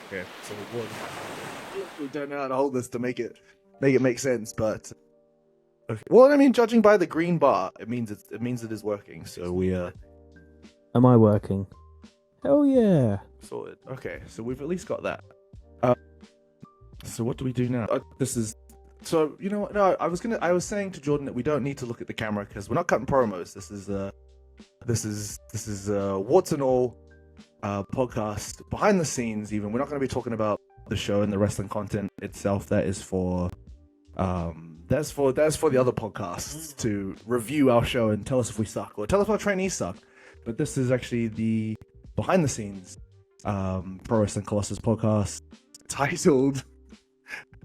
Okay, so we don't know how to hold this to make it make sense, but okay. Well, I mean, judging by the green bar, it means it is working. So we Am I working? Hell yeah. sorted. Okay, so we've at least got that. So what do we do now? So you know what? No, I was saying to Jordan that we don't need to look at the camera because we're not cutting promos. This is warts and all podcast behind the scenes. Even we're not going to be talking about the show and the wrestling content itself. That is for that's for the other podcasts to review our show and tell us if we suck or tell us our trainees suck. But this is actually the behind the scenes Pro Wrestling Colossus podcast titled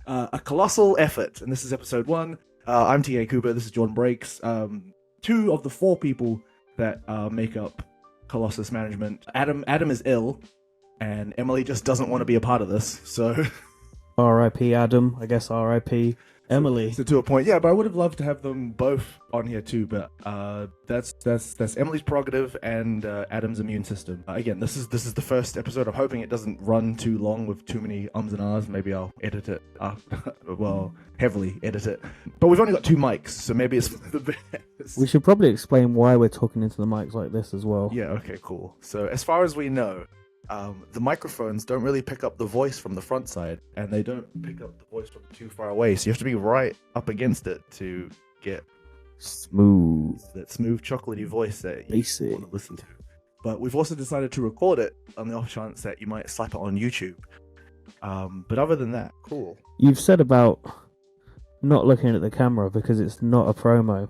A Colossal Effort, and this is episode 1. I'm T.A. Cooper, this is Jordan Breaks. 2 of the 4 people that make up Colossus management. Adam is ill, and Emily just doesn't want to be a part of this, so... R.I.P. Adam, I guess R.I.P. Emily. So to a point, yeah, but I would have loved to have them both on here too, but that's Emily's prerogative and Adam's immune system. Again, this is the first episode. I'm hoping it doesn't run too long with too many ums and ahs. Maybe I'll edit it heavily edit it. But we've only got 2 mics, so maybe it's for the best. We should probably explain why we're talking into the mics like this as well. Yeah, okay, cool. So as far as we know, the microphones don't really pick up the voice from the front side, and they don't pick up the voice from too far away, so you have to be right up against it to get that smooth chocolatey voice that you want to listen to. But we've also decided to record it on the off chance that you might slap it on YouTube. But other than that, cool. You've said about not looking at the camera because it's not a promo.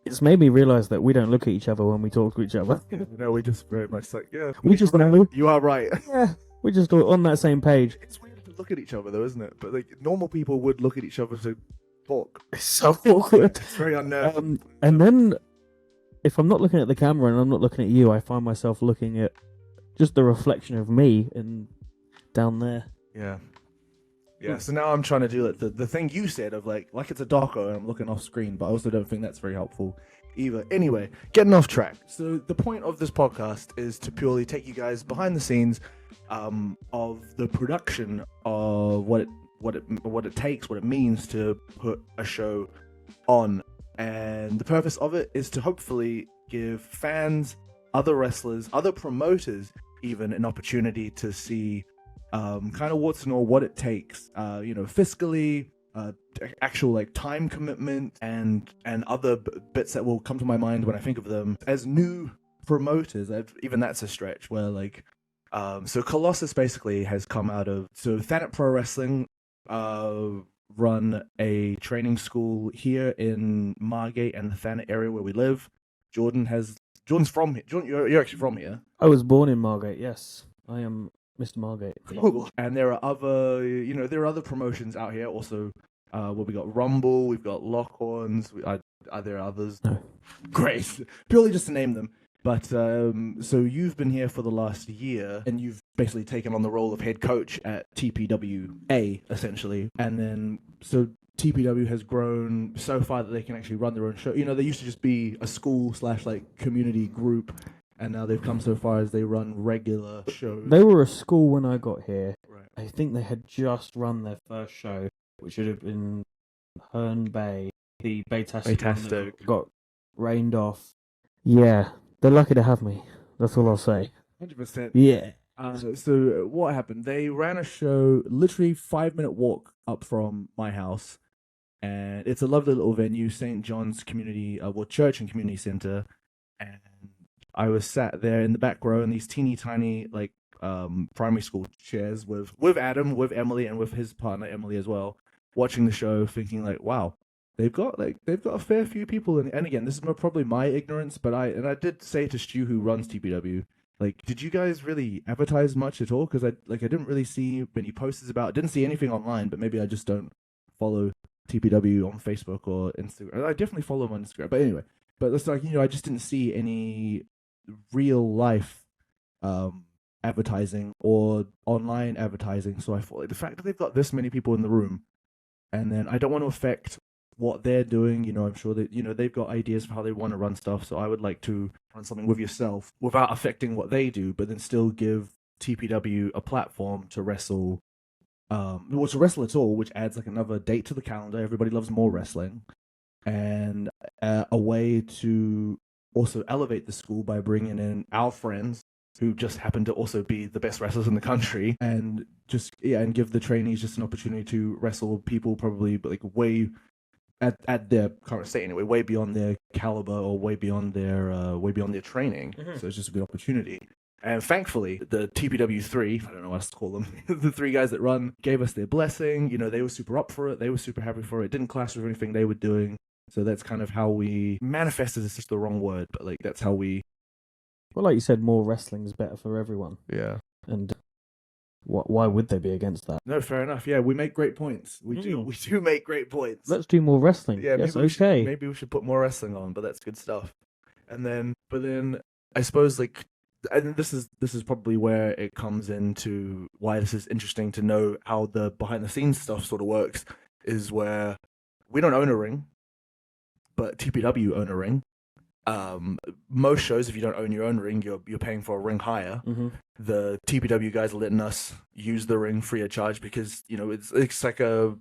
It's made me realise that we don't look at each other when we talk to each other. No, we just very much like, yeah. We just know. You are right. Yeah, we're just on that same page. It's weird to look at each other though, isn't it? But like normal people would look at each other to talk. It's so awkward. It's very unnerving. And then, if I'm not looking at the camera and I'm not looking at you, I find myself looking at just the reflection of me and down there. Yeah, so now I'm trying to do like the thing you said of like it's a doco and I'm looking off screen, but I also don't think that's very helpful either. Anyway, getting off track. So the point of this podcast is to purely take you guys behind the scenes of the production of what it takes, what it means to put a show on. And the purpose of it is to hopefully give fans, other wrestlers, other promoters even an opportunity to see kind of warts and all what it takes, fiscally, actual like time commitment and other bits that will come to my mind when I think of them as new promoters. Even that's a stretch where like, so Colossus basically has come out of, so Thanet Pro Wrestling run a training school here in Margate and the Thanet area where we live. Jordan's from here. Jordan, you're actually from here. I was born in Margate, yes. I am Mr. Margate. And there are other promotions out here also. We got Rumble, we've got Lockhorns. Are there others? No. Great. Purely just to name them. But so you've been here for the last year, and you've basically taken on the role of head coach at TPWA, essentially. And then so TPW has grown so far that they can actually run their own show. They used to just be a school / like community group. And now they've come so far as they run regular shows. They were a school when I got here. Right. I think they had just run their first show, which should have been Herne Bay. The Baytastic got rained off. Yeah, they're lucky to have me. That's all I'll say. 100%. Yeah. So what happened? They ran a show, literally 5-minute walk up from my house. And it's a lovely little venue, St. John's Community, Church and Community Center. And I was sat there in the back row in these teeny tiny like primary school chairs with Adam, with Emily, and with his partner Emily as well, watching the show, thinking like, wow, they've got a fair few people. And again, this is probably my ignorance, but I did say to Stu, who runs TPW, like, did you guys really advertise much at all? Because I didn't really see many posters about it. Didn't see anything online, but maybe I just don't follow TPW on Facebook or Instagram. I definitely follow them on Instagram, but anyway. But it's like, I just didn't see any real life advertising or online advertising. So I thought like, the fact that they've got this many people in the room, and then I don't want to affect what they're doing. I'm sure that they've got ideas for how they want to run stuff. So I would like to run something with yourself without affecting what they do, but then still give TPW a platform to wrestle, to wrestle at all, which adds like another date to the calendar. Everybody loves more wrestling, and a way to also elevate the school by bringing in our friends who just happen to also be the best wrestlers in the country, and and give the trainees just an opportunity to wrestle people probably like way at their current state anyway, way beyond their caliber or way beyond their training. So it's just a good opportunity. And thankfully, the TPW3, I don't know what else to call them, the three guys that run, gave us their blessing. You know, they were super up for it. They were super happy for it. It didn't clash with anything they were doing. So that's kind of how we manifested. It's just the wrong word, but like that's how we. Well, like you said, more wrestling is better for everyone. Yeah. And why would they be against that? No, fair enough. Yeah, we make great points. We do make great points. Let's do more wrestling. Yeah, yes, maybe we should put more wrestling on, but that's good stuff. But then I suppose like. And this is probably where it comes into why this is interesting to know how the behind the scenes stuff sort of works, is where we don't own a ring, but TPW own a ring. Most shows, if you don't own your own ring, you're paying for a ring hire. The TPW guys are letting us use the ring free of charge because, you know, it's like a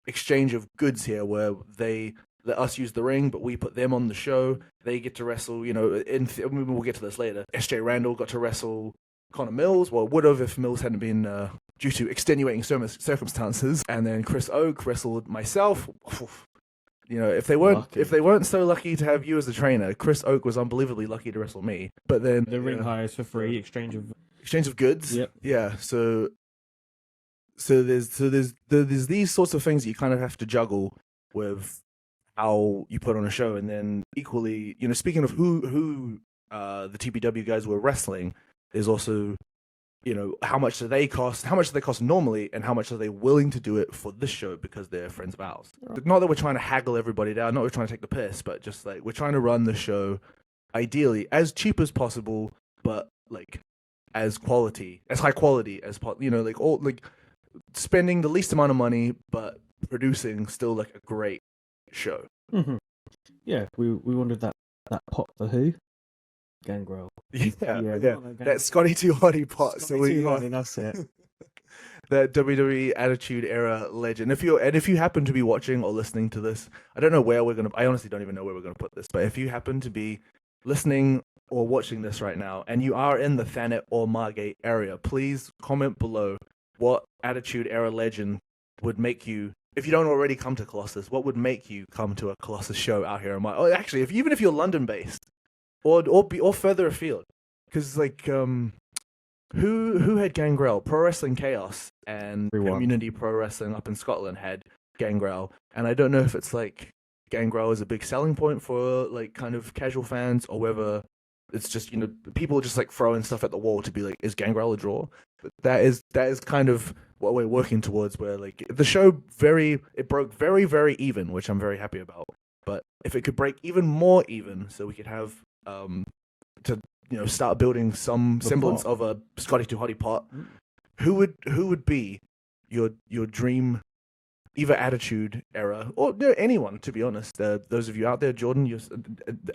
exchange of goods here where they let us use the ring, but we put them on the show. They get to wrestle, you know, we'll get to this later. SJ Randall got to wrestle Connor Mills. Well, would have if Mills hadn't been due to extenuating circumstances. And then Chris Oak wrestled myself. You know, if they weren't so lucky to have you as a trainer, Chris Oak was unbelievably lucky to wrestle me. But then the ring hires for free, exchange of goods. Yep. Yeah. So there's these sorts of things that you kind of have to juggle with how you put on a show. And then equally, you know, speaking of who the TPW guys were wrestling, there's also, you know, how much do they cost normally, and how much are they willing to do it for this show because they're friends of ours. Right. Not that we're trying to haggle everybody down, not that we're trying to take the piss, but just like we're trying to run the show ideally as cheap as possible, but like as high quality as you know, like all like spending the least amount of money but producing still like a great show. Yeah, we wanted that pot for who? Gangrel. Yeah. That Scotty Too Hotty pot. That's it. That WWE Attitude Era legend. If you happen to be watching or listening to this, I don't know where I honestly don't even know where we're gonna put this, but if you happen to be listening or watching this right now and you are in the Thanet or Margate area, please comment below what Attitude Era legend would make you, if you don't already come to Colossus, what would make you come to a Colossus show out here? Actually, even if you're London based, or further afield, because like who had Gangrel? Pro Wrestling Chaos and Community Pro Wrestling up in Scotland had Gangrel, and I don't know if it's like Gangrel is a big selling point for like kind of casual fans, or whether it's just, you know, people just like throwing stuff at the wall to be like, is Gangrel a draw? But that is kind of what we're working towards, where like the show broke very, very even, which I'm very happy about. But if it could break even more even, so we could have to, you know, start building some semblance of a Scotty Too Hotty pot, who would be your dream, either Attitude Era or anyone, to be honest. Those of you out there, Jordan,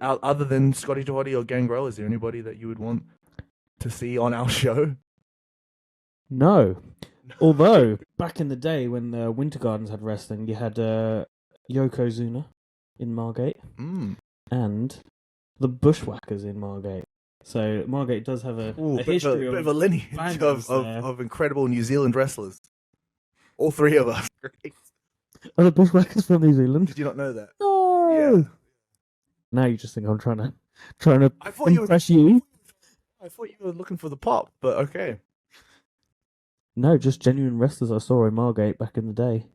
other than Scotty Too Hotty or Gangrel, is there anybody that you would want to see on our show? No. Although back in the day when Winter Gardens had wrestling, you had Yokozuna in Margate and the Bushwhackers in Margate. So Margate does have a history of a lineage of incredible New Zealand wrestlers. All three of us. Are the Bushwhackers from New Zealand? Did you not know that? No. Yeah. Now you just think I'm trying to impress you. I thought you were looking for the pop, but okay. No, just genuine wrestlers I saw in Margate back in the day.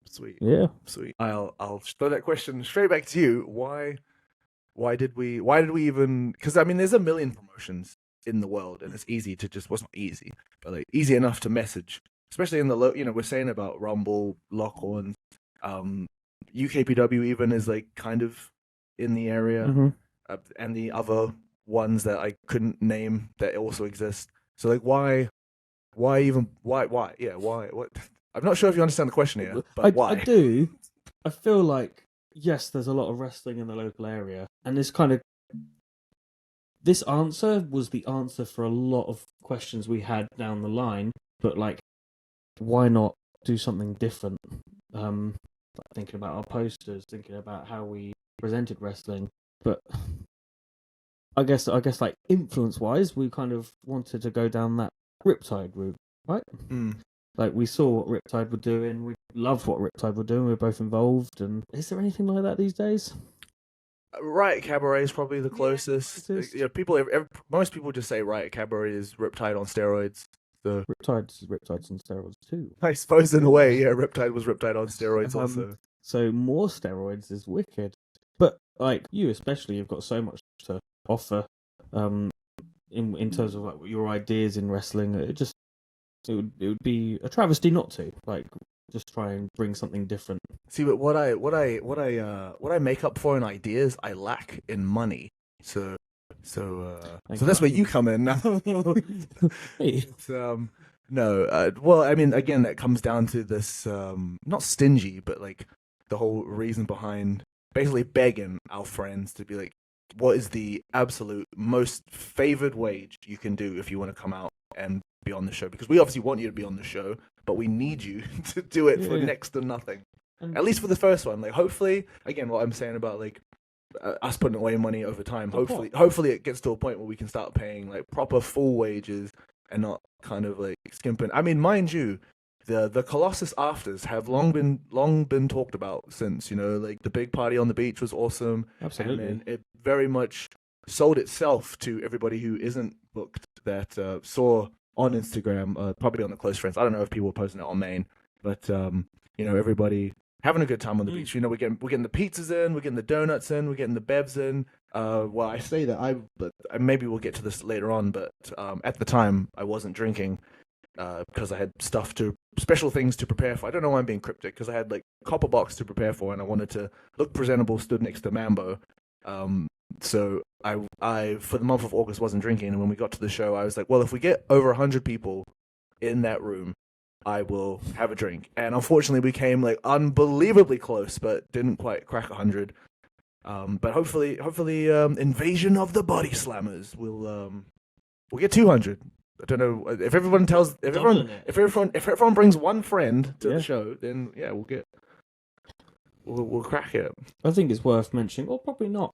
Sweet. Yeah. Sweet. I'll throw that question straight back to you. Why did we even, because I mean there's a million promotions in the world, and it's easy to just, well, it's not easy, but like easy enough to message, especially in the you know, we're saying about Rumble, Lockhorn, UKPW even is like kind of in the area, and the other ones that I couldn't name that also exist. So like why what? I'm not sure if you understand the question here, but why? I do. I feel like, yes, there's a lot of wrestling in the local area, and this answer was the answer for a lot of questions we had down the line, but like, why not do something different? Thinking about our posters, thinking about how we presented wrestling, but I guess like influence-wise, we kind of wanted to go down that Riptide route, right? Like, we saw what Riptide were doing, we loved what Riptide were doing, we were both involved, and is there anything like that these days? Riot Cabaret is probably the closest. Yeah, Most people just say Riot Cabaret is Riptide on steroids. So Riptide's on steroids too. I suppose in a way, yeah, Riptide was Riptide on steroids also. So more steroids is wicked. But like, you especially, you've got so much to offer in terms of like your ideas in wrestling. It would be a travesty not to, like, just try and bring something different. See, but what I make up for in ideas, I lack in money. So that's where you come in. Hey. Well, I mean, again, that comes down to this, not stingy, but like the whole reason behind basically begging our friends to be like, what is the absolute most favored wage you can do if you want to come out and be on the show? Because we obviously want you to be on the show, but we need you to do it for next to nothing. At least for the first one. Like, hopefully, again, what I'm saying about like us putting away money over time. Hopefully, it gets to a point where we can start paying like proper full wages and not kind of like skimping. I mean, mind you, the Colossus afters have long been talked about since, you know, like the big party on the beach was awesome. Absolutely. And it very much sold itself to everybody who isn't booked that saw on Instagram, probably on the close friends. I don't know if people were posting it on main, but you know, everybody having a good time on the beach. You know, we're getting the pizzas in, we're getting the donuts in, we're getting the bevs in. Well, I say that but maybe we'll get to this later on. But at the time, I wasn't drinking because I had special things to prepare for. I don't know why I'm being cryptic, because I had like copper box to prepare for, and I wanted to look presentable, stood next to Mambo. So I for the month of August wasn't drinking, and when we got to the show, I was like, well, if we get over 100 people in that room, I will have a drink. And unfortunately, we came like unbelievably close, but didn't quite crack 100. But hopefully, Invasion of the Body Slammers we'll get 200. I don't know if everyone brings one friend to the show, then yeah, we'll crack it. I think it's worth mentioning, or probably not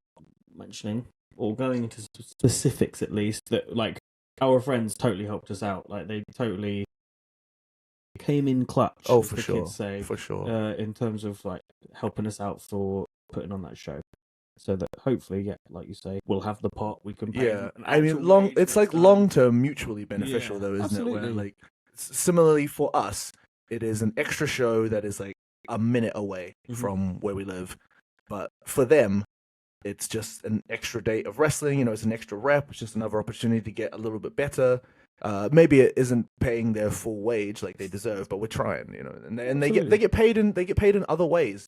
mentioning, or going into specifics at least, that like our friends totally helped us out. Like, they totally came in clutch. Oh, for sure. In terms of like helping us out for putting on that show, so that hopefully, yeah, like you say, we'll have the pot. We can pay. Yeah, I mean, it's like long-term mutually beneficial, though, isn't absolutely. it? Where like similarly for us, it is an extra show that is like a minute away from where we live, but for them, it's just an extra day of wrestling. You know, it's an extra rep. It's just another opportunity to get a little bit better. Maybe it isn't paying their full wage like they deserve, but we're trying. You know, and they get paid in other ways.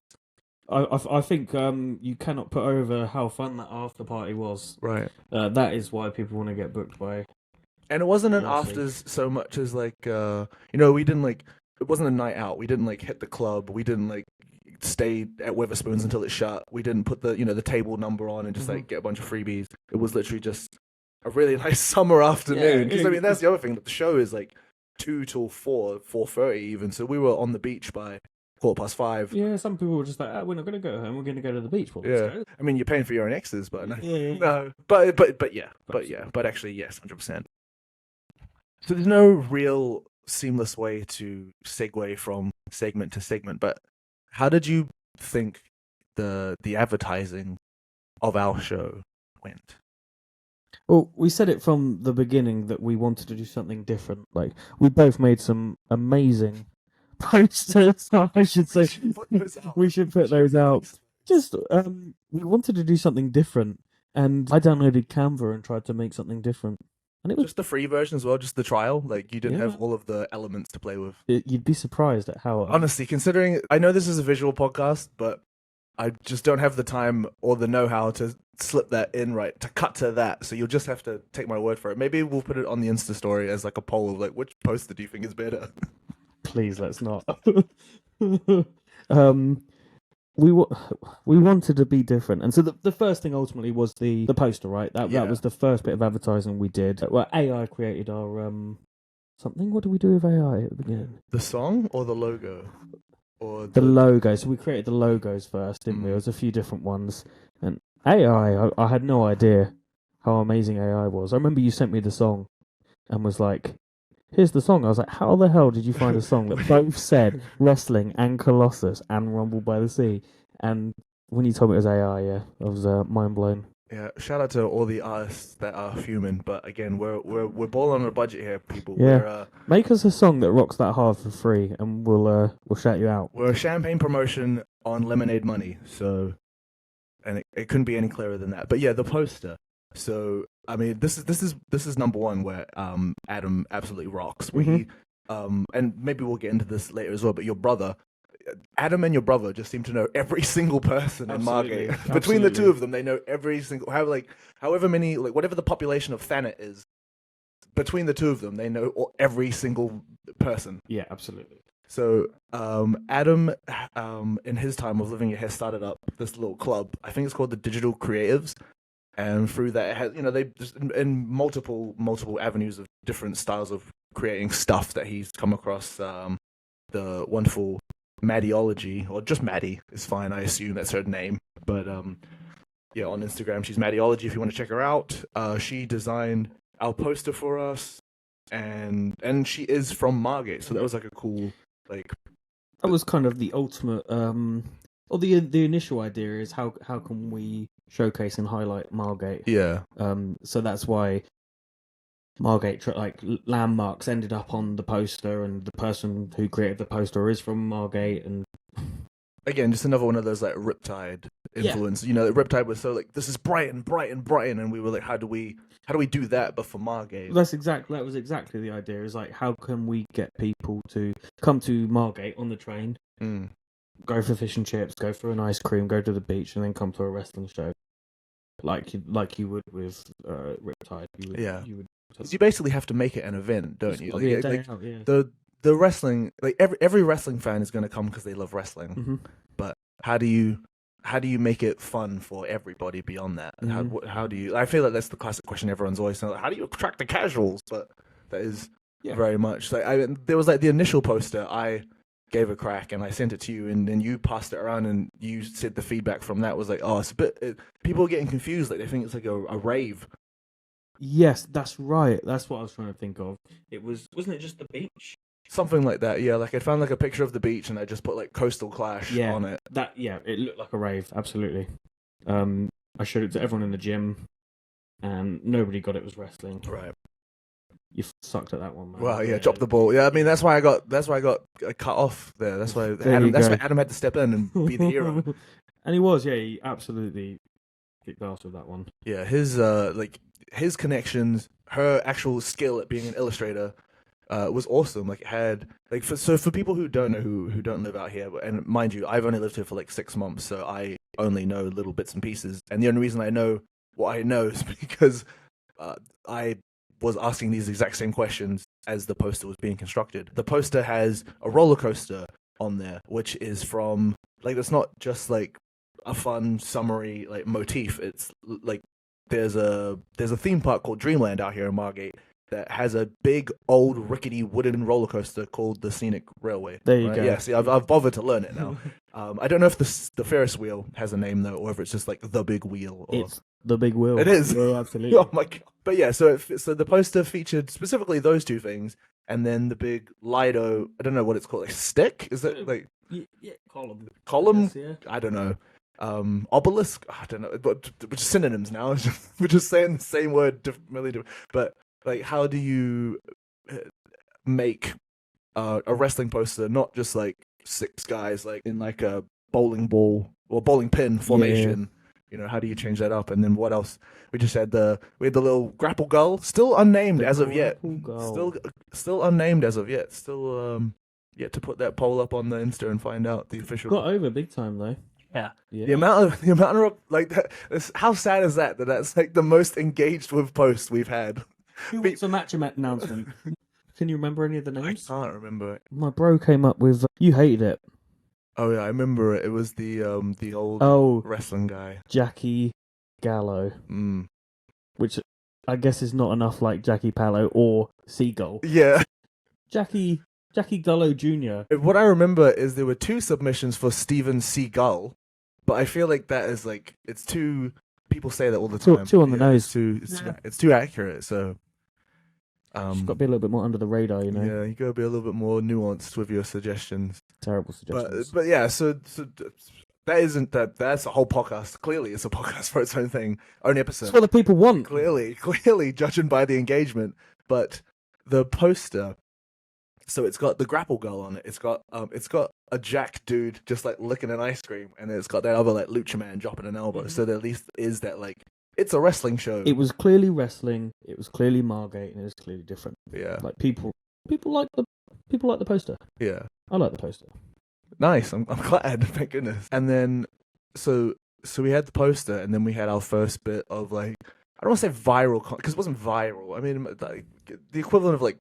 I think you cannot put over how fun that after party was. Right. That is why people want to get booked by. And it wasn't an afters so much as like you know, we didn't like, it wasn't a night out. We didn't like hit the club. We didn't like stay at Weatherspoons until it shut. We didn't put the table number on and just like get a bunch of freebies. It was literally just a really nice summer afternoon. Because I mean, that's the other thing, that the show is like 2 till 4:30 even. So we were on the beach by 5:15. Yeah, some people were just like, we're not going to go home. We're going to go to the beach. Well, yeah, let's go. I mean, you're paying for your own exes, but no, yeah. no. But actually, yes, 100%. So there's no real seamless way to segue from segment to segment. But how did you think the advertising of our show went? Well, we said it from the beginning that we wanted to do something different. Like, we both made some amazing posters, I should say. We should put those out. Just, we wanted to do something different, and I downloaded Canva and tried to make something different. And it was just the free version as well, just the trial. Like, you didn't have all of the elements to play with. You'd be surprised at how... Honestly, considering... I know this is a visual podcast, but I just don't have the time or the know-how to slip that in right, to cut to that. So you'll just have to take my word for it. Maybe we'll put it on the Insta story as like a poll of like, which poster do you think is better? Please, let's not. we wanted to be different, and so the first thing ultimately was the poster, right? That was the first bit of advertising we did. Well, AI created our something. What do we do with AI at the beginning? The song or the logo? Or the logo. So we created the logos first, didn't we? There was a few different ones, and AI. I had no idea how amazing AI was. I remember you sent me the song, and was like, "Here's the song." I was like, "How the hell did you find a song that both said wrestling and Colossus and Rumble by the Sea?" And when you told me it was AI, yeah, I was mind blown. Yeah, shout out to all the artists that are human, but again, we're balling on a budget here, people. Yeah, make us a song that rocks that hard for free, and we'll shout you out. We're a champagne promotion on lemonade money, so, and it couldn't be any clearer than that. But yeah, the poster. So I mean, this is number one where Adam absolutely rocks. And maybe we'll get into this later as well. But your brother. Adam and your brother just seem to know every single person in Margate. Between the two of them, they know every single however many, like whatever the population of Thanet is. Between the two of them, they know every single person. Yeah, absolutely. So Adam, in his time of living here, started up this little club. I think it's called the Digital Creatives, and through that, it has, they just in multiple avenues of different styles of creating stuff that he's come across. The wonderful Maddiology, or just Maddie is fine. I assume that's her name, but yeah, on Instagram she's Maddiology. If you want to check her out, she designed our poster for us, and she is from Margate, so that was like a cool That was kind of the ultimate. Or the initial idea is how can we showcase and highlight Margate? Yeah. So that's why Margate landmarks ended up on the poster, and the person who created the poster is from Margate, and again, just another one of those Riptide influence. Yeah. Riptide was so this is Brighton, and we were like, how do we do that but for Margate? That was exactly the idea. Is how can we get people to come to Margate on the train, go for fish and chips, go for an ice cream, go to the beach, and then come to a wrestling show, like you would with Riptide. You would. You basically have to make it an event, don't you? The wrestling, every wrestling fan is going to come because they love wrestling. Mm-hmm. But how do you make it fun for everybody beyond that? Mm-hmm. How do you? I feel like that's the classic question everyone's always saying. How do you attract the casuals? But that is very much there was the initial poster. I gave a crack and I sent it to you, and then you passed it around, and you said the feedback from that was it's a bit. People are getting confused. They think it's a rave. Yes, that's right. That's what I was trying to think of. Wasn't it just the beach? Something like that, yeah. I found a picture of the beach, and I just put Coastal Clash on it. It looked like a rave, absolutely. I showed it to everyone in the gym, and nobody got it was wrestling. Right. You sucked at that one, man. Well, yeah, dropped the ball. Yeah, I mean that's why I got cut off there. That's why Adam had to step in and be the hero. And he was, yeah. He absolutely kicked ass with that one. Yeah, his connections, her actual skill at being an illustrator, was awesome. It had for people who don't know who don't live out here, and mind you, I've only lived here for 6 months, so I only know little bits and pieces. And the only reason I know what I know is because I was asking these exact same questions as the poster was being constructed. The poster has a roller coaster on there, which is from it's not just a fun summary motif. It's there's a theme park called Dreamland out here in Margate that has a big old rickety wooden roller coaster called the Scenic Railway. There you go. Yeah, see, I've bothered to learn it now. I don't know if the Ferris wheel has a name though, or if it's just the big wheel. It's the big wheel. It is. Yeah, absolutely. Oh my god! But yeah, so the poster featured specifically those two things, and then the big Lido. I don't know what it's called. Stick? Is it column? Column? Yes, yeah. I don't know. Obelisk? I don't know. But we're just synonyms now. We're just saying the same word differently. But how do you make a wrestling poster not just 6 guys in a bowling ball or bowling pin formation? Yeah. How do you change that up? And then what else? We just had the little grapple gull, still unnamed as of yet. Still unnamed as of yet. Still yet to put that poll up on the Insta and find out the official. Got over big time though. Yeah. The amount of that. How sad is that? That's the most engaged with posts we've had. Who wants a match announcement? Can you remember any of the names? I can't remember it. My bro came up with. You hated it. Oh yeah, I remember it. It was the old Oh, wrestling guy. Jackie Gallo, Mm. which I guess is not enough like Jackie Pallo or Seagull. Yeah. Jackie Gallo Jr. What I remember is there were 2 submissions for Steven Seagull, but I feel like that is like it's too. People say that all the time. Too on the nose. It's too accurate. So. She's got to be a little bit more under the radar, you know. Yeah, you gotta be a little bit more nuanced with your suggestions. Terrible suggestions. But yeah, so that isn't that. That's a whole podcast. Clearly, it's a podcast for its own thing, own episode. That's what the people want. Clearly, judging by the engagement. But the poster, so it's got the grapple girl on it. It's got a Jack dude just like licking an ice cream, and it's got that other like lucha man dropping an elbow. Mm-hmm. So there at least is that like. It's a wrestling show. It was clearly wrestling. It was clearly Margate, and it was clearly different. Yeah, like people like the poster. Yeah, I like the poster. Nice. I'm glad. Thank goodness. And then so we had the poster, and then we had our first bit of like I don't want to say viral because it wasn't viral. I mean, like, the equivalent of like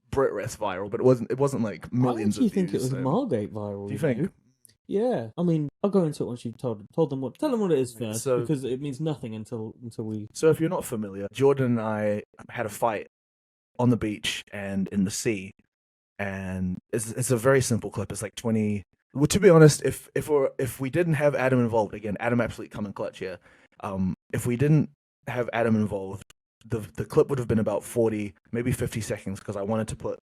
Brit Rest viral, but it wasn't like millions. I actually think it was Margate viral. Do you think? Yeah, I mean, I'll go into it once you've told them what it is first, because it means nothing until we. So if you're not familiar, Jordan and I had a fight on the beach and in the sea, and it's a very simple clip. It's like 20. Well, to be honest, if we didn't have Adam involved, again, Adam absolutely come in clutch here. If we didn't have Adam involved, the clip would have been about 40, maybe 50 seconds, because I wanted to put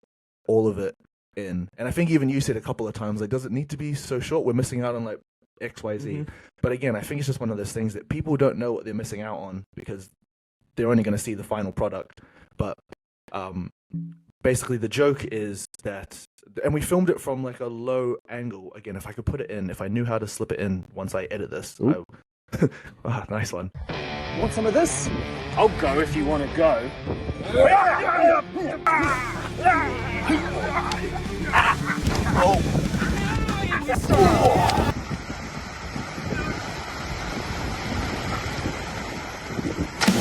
all of it in. And I think even you said a couple of times, like, does it need to be so short? We're missing out on like XYZ. Mm-hmm. But again, I think it's just one of those things that people don't know what they're missing out on because they're only going to see the final product. But basically the joke is that, and we filmed it from like a low angle. Again, if I could put it in, if I knew how to slip it in once I edit this. Nice one. Want some of this? I'll go if you want to go.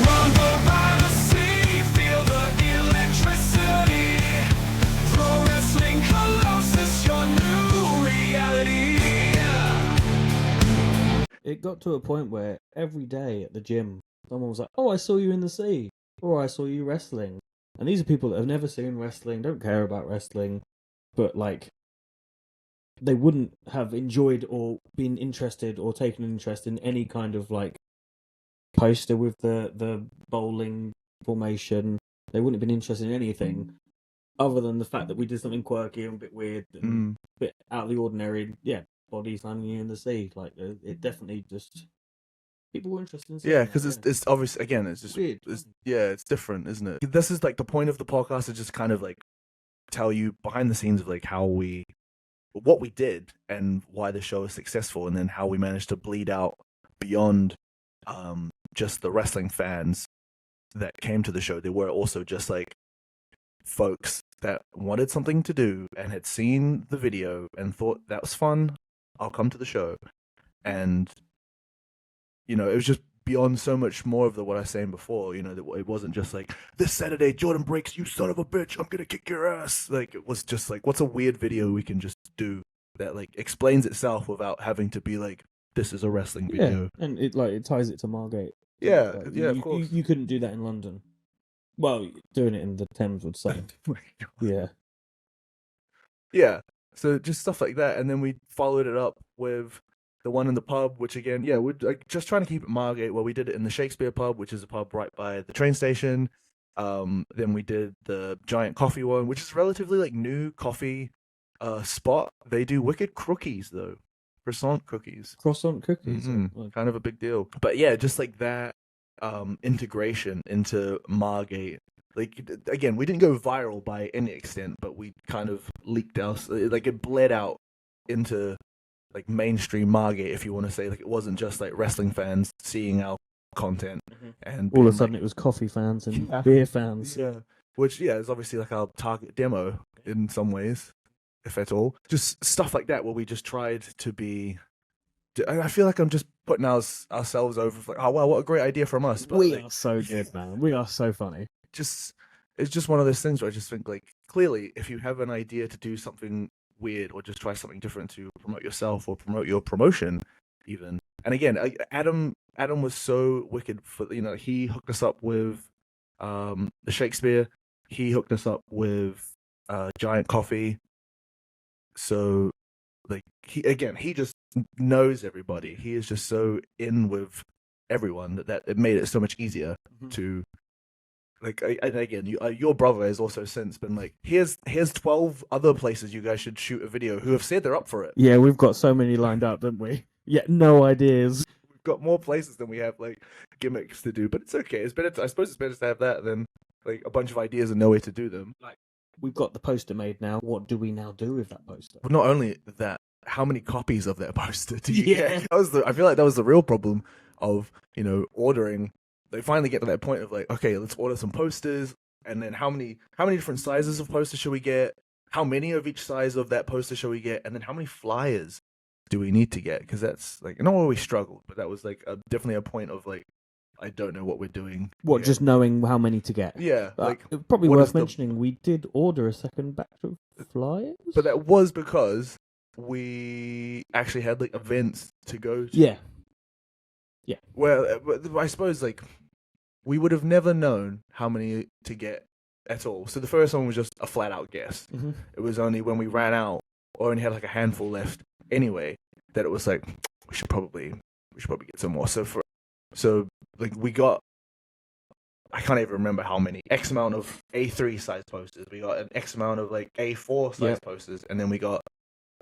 Rumble by the sea, feel the electricity. Pro Wrestling Colossus, your new reality. It got to a point where every day at the gym, someone was like, "Oh, I saw you in the sea," or "I saw you wrestling." And these are people that have never seen wrestling, don't care about wrestling, but like they wouldn't have enjoyed or been interested or taken an interest in any kind of like poster with the bowling formation. They wouldn't have been interested in anything other than the fact that we did something quirky and a bit weird and a bit out of the ordinary. Yeah, bodies landing in the sea. Like it definitely just people were interested in seeing because it's obvious. Again, it's just weird. It's different, isn't it? This is like the point of the podcast is just kind of like tell you behind the scenes of like what we did and why the show is successful, and then how we managed to bleed out beyond just the wrestling fans that came to the show. They were also just like folks that wanted something to do and had seen the video and thought that was fun. I'll come to the show. And it was just beyond so much more of what I was saying before, that it wasn't just like, this Saturday, Jordan breaks, you son of a bitch, I'm gonna kick your ass. Like, it was just like, what's a weird video we can just do that like explains itself without having to be like, this is a wrestling video. Yeah, and it ties it to Margate. Yeah, like, of course. You couldn't do that in London. Well, doing it in the Thames would suck. Yeah. Yeah, so just stuff like that, and then we followed it up with the one in the pub, which again, we're like just trying to keep it Margate. Well, we did it in the Shakespeare pub, which is a pub right by the train station. Then we did the Giant Coffee one, which is relatively like new coffee spot. They do wicked cookies though, croissant cookies. Mm-hmm. Kind of a big deal. But yeah, just like that integration into Margate. Like again, we didn't go viral by any extent, but we kind of leaked out. Like it bled out into like mainstream Margate, if you want to say. Like it wasn't just like wrestling fans seeing our content and all of a sudden it was coffee fans and beer fans. Yeah, which is obviously like our target demo in some ways, if at all. Just stuff like that where we just tried to be. I feel like I'm just putting ourselves over. Like, oh wow, what a great idea from us! But we are so good, man. We are so funny. It's just one of those things where I just think like clearly, if you have an idea to do something weird or just try something different to promote yourself or promote your promotion, even. And again, Adam was so wicked for he hooked us up with the Shakespeare. He hooked us up with Giant Coffee. So like he just knows everybody. He is just so in with everyone that it made it so much easier to. Like, and again, your brother has also since been like, here's 12 other places you guys should shoot a video who have said they're up for it. Yeah, we've got so many lined up, don't we? Yeah, no ideas. We've got more places than we have like gimmicks to do, but it's okay. It's better. I suppose it's better to have that than like a bunch of ideas and no way to do them. Like, we've got the poster made now. What do we now do with that poster? But not only that, how many copies of that poster do you get? I feel like that was the real problem of ordering. They finally get to that point of like, okay, let's order some posters, and then how many different sizes of posters should we get? How many of each size of that poster should we get? And then how many flyers do we need to get? Because that's like, not always struggled, but that was like definitely a point of like, I don't know what we're doing. What, just knowing how many to get? Yeah, like probably worth mentioning. We did order a second batch of flyers, but that was because we actually had like events to go to. Yeah. Well, I suppose like. We would have never known how many to get at all. So the first one was just a flat out guess. Mm-hmm. It was only when we ran out or only had like a handful left anyway that it was like we should probably get some more. So like we got, I can't even remember how many, X amount of A3 size posters. We got an X amount of like A4 size posters, and then we got,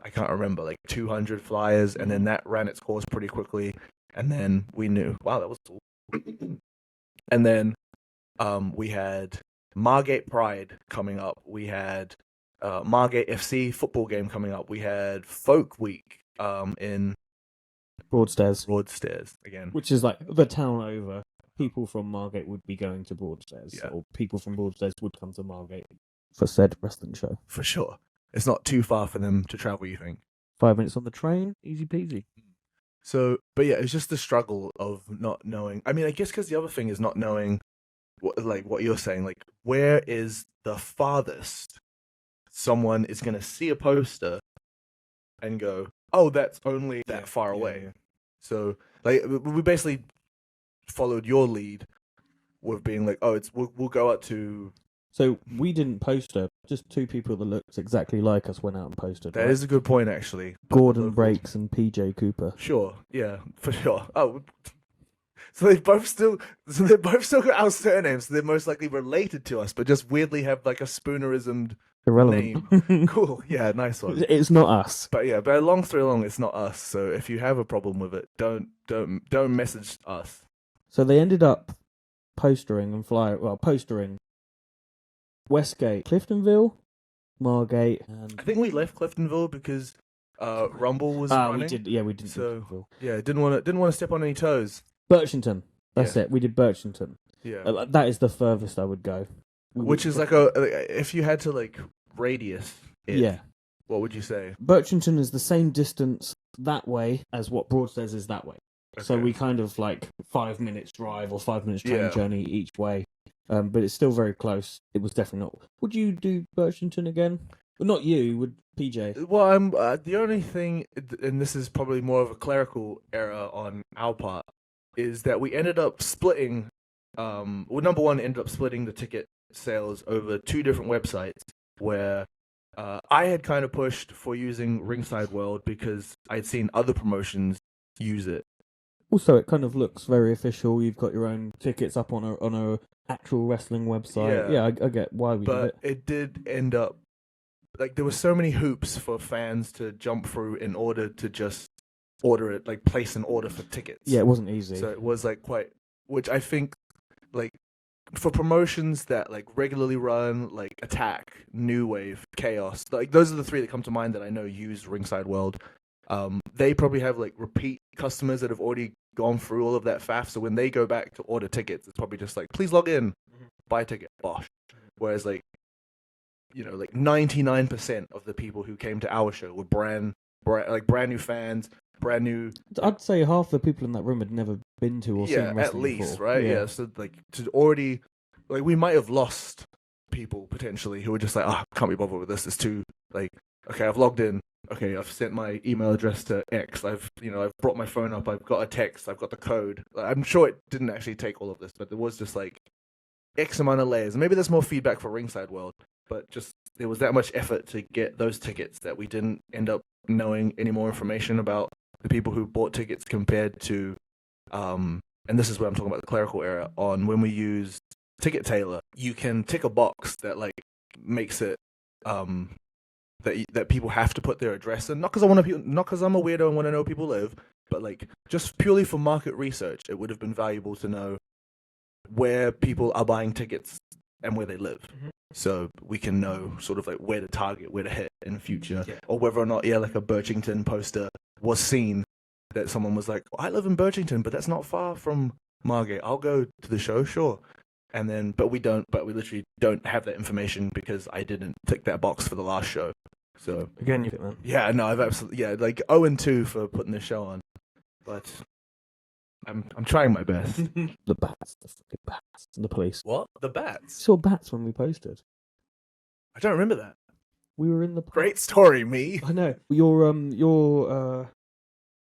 I can't remember, like 200 flyers, and then that ran its course pretty quickly. And then we knew, wow, that was cool. And then we had Margate Pride coming up. We had Margate FC football game coming up. We had Folk Week in Broadstairs again. Which is like the town over. People from Margate would be going to Broadstairs. Yeah. Or people from Broadstairs would come to Margate for said wrestling show. For sure. It's not too far for them to travel, you think? 5 minutes on the train, easy peasy. So, but yeah, it's just the struggle of not knowing. I mean, I guess because the other thing is not knowing, what you're saying, like, where is the farthest someone is going to see a poster and go, oh, that's only that far away. Yeah. So, like, we basically followed your lead with being like, oh, we'll go out to. So we didn't poster. Just two people that looked exactly like us went out and posted. That is a good point, actually. Gordon Breaks and PJ Cooper. Sure, yeah, for sure. Oh, so they both still got our surnames. So they're most likely related to us, but just weirdly have like a Spoonerismed irrelevant name. Cool, yeah, nice one. It's not us. But yeah, but along through along, it's not us. So if you have a problem with it, don't message us. So they ended up postering Westgate, Cliftonville, Margate, and I think we left Cliftonville because Rumble was running. We did. So yeah, didn't want to step on any toes. Birchington, that's it. We did Birchington. Yeah, that is the furthest I would go. Which is like if you had to like radius it, yeah. What would you say? Birchington is the same distance that way as what Broadstairs is that way. Okay. So we kind of like 5 minutes drive or 5 minutes train journey each way. But it's still very close. It was definitely not. Would you do Birchington again? Well, not you, would PJ? Well, I'm the only thing, and this is probably more of a clerical error on our part, is that we ended up splitting. Number one, ended up splitting the ticket sales over two different websites. Where I had kind of pushed for using Ringside World because I'd seen other promotions use it. Also, it kind of looks very official. You've got your own tickets up on a actual wrestling website. Yeah, I get why we did it. But it did end up like there were so many hoops for fans to jump through in order to just order it, like place an order for tickets. Yeah, it wasn't easy. So it was like quite, which I think like for promotions that like regularly run, like Attack, New Wave, Chaos, like those are the three that come to mind that I know use Ringside World. They probably have like repeat customers that have already gone through all of that faff. So when they go back to order tickets, it's probably just like, please log in, buy a ticket, bosh. Whereas like, like 99% of the people who came to our show were brand new fans, brand new. I'd say half the people in that room had never been to or seen wrestling at least, before. Right? Yeah. So like to already, like we might have lost people potentially who were just like, can't be bothered with this. It's too like okay, I've logged in. Okay, I've sent my email address to X. I've brought my phone up. I've got a text. I've got the code. I'm sure it didn't actually take all of this, but there was just like X amount of layers. Maybe there's more feedback for Ringside World, but just there was that much effort to get those tickets that we didn't end up knowing any more information about the people who bought tickets compared to, and this is where I'm talking about the clerical error, on when we use Ticket Tailor, you can tick a box that like makes it that people have to put their address in, not because I'm a weirdo and want to know where people live, but like just purely for market research, it would have been valuable to know where people are buying tickets and where they live, so we can know sort of like where to target, where to hit in the future, or whether or not like a Birchington poster was seen that someone was like, I live in Birchington, but that's not far from Margate. I'll go to the show, sure. And then, but we literally don't have that information because I didn't tick that box for the last show. So again, you man. Yeah, no, I've absolutely like 0-2 for putting this show on, but I'm trying my best. The bats, the freaking bats, and the police. What? The bats? Saw bats when we posted. I don't remember that. We were in the park. Great story, me. I know.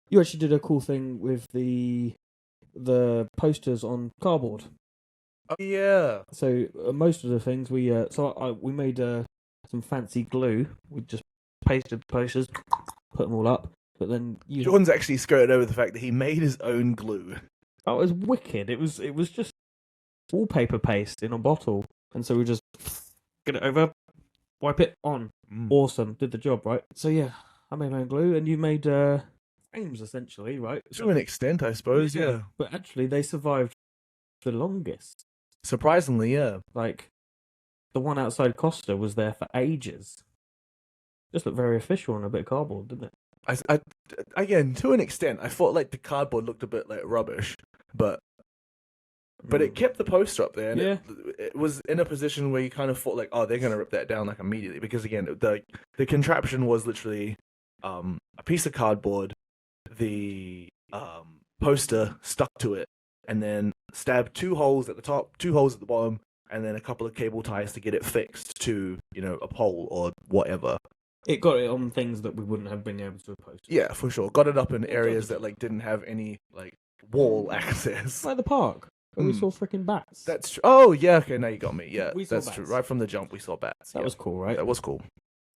You actually did a cool thing with the posters on cardboard. Oh, yeah. So most of the things we made some fancy glue. We just pasted the posters, put them all up. But then Jordan's actually skirted over the fact that he made his own glue. Oh, it was wicked. It was just wallpaper paste in a bottle, and so we just get it over, wipe it on. Awesome, did the job, right? So yeah, I made my own glue, and you made frames essentially, right? To an extent, I suppose. Yeah. But actually, they survived the longest. Surprisingly, yeah. Like the one outside Costa was there for ages. Just looked very official on a bit of cardboard, didn't it? I again, to an extent, I thought like the cardboard looked a bit like rubbish, but it kept the poster up there, and it was in a position where you kind of thought like, oh, they're gonna rip that down like immediately, because again, the contraption was literally a piece of cardboard, the poster stuck to it, and then stabbed 2 holes at the top, 2 holes at the bottom, and then a couple of cable ties to get it fixed to a pole or whatever. It got it on things that we wouldn't have been able to post. Yeah, for sure. Got it up in areas that like didn't have any like wall access. Like the park, where we saw freaking bats. That's true. Oh yeah, okay, now you got me. Yeah, we saw that's bats. true. Right from the jump, we saw bats. That was cool, right? That was cool.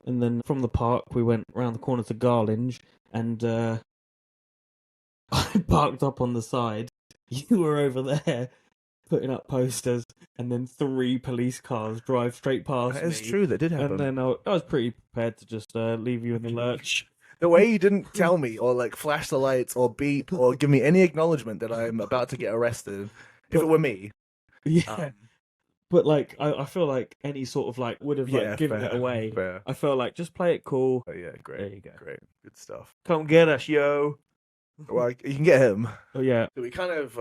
And then from the park, we went round the corner to Garlinge, and I parked up on the side. You were over there putting up posters, and then 3 police cars drive straight past me. That is true, that did happen. And then I was pretty prepared to just leave you in the lurch. The way you didn't tell me, or like flash the lights, or beep, or give me any acknowledgement that I'm about to get arrested, if it were me. Yeah. But like, I feel like any sort of like would have like given it away. Fair. I feel like just play it cool. Oh yeah, great. There you go. Great, good stuff. Come get us, yo. Well, you can get him. Oh yeah. We kind of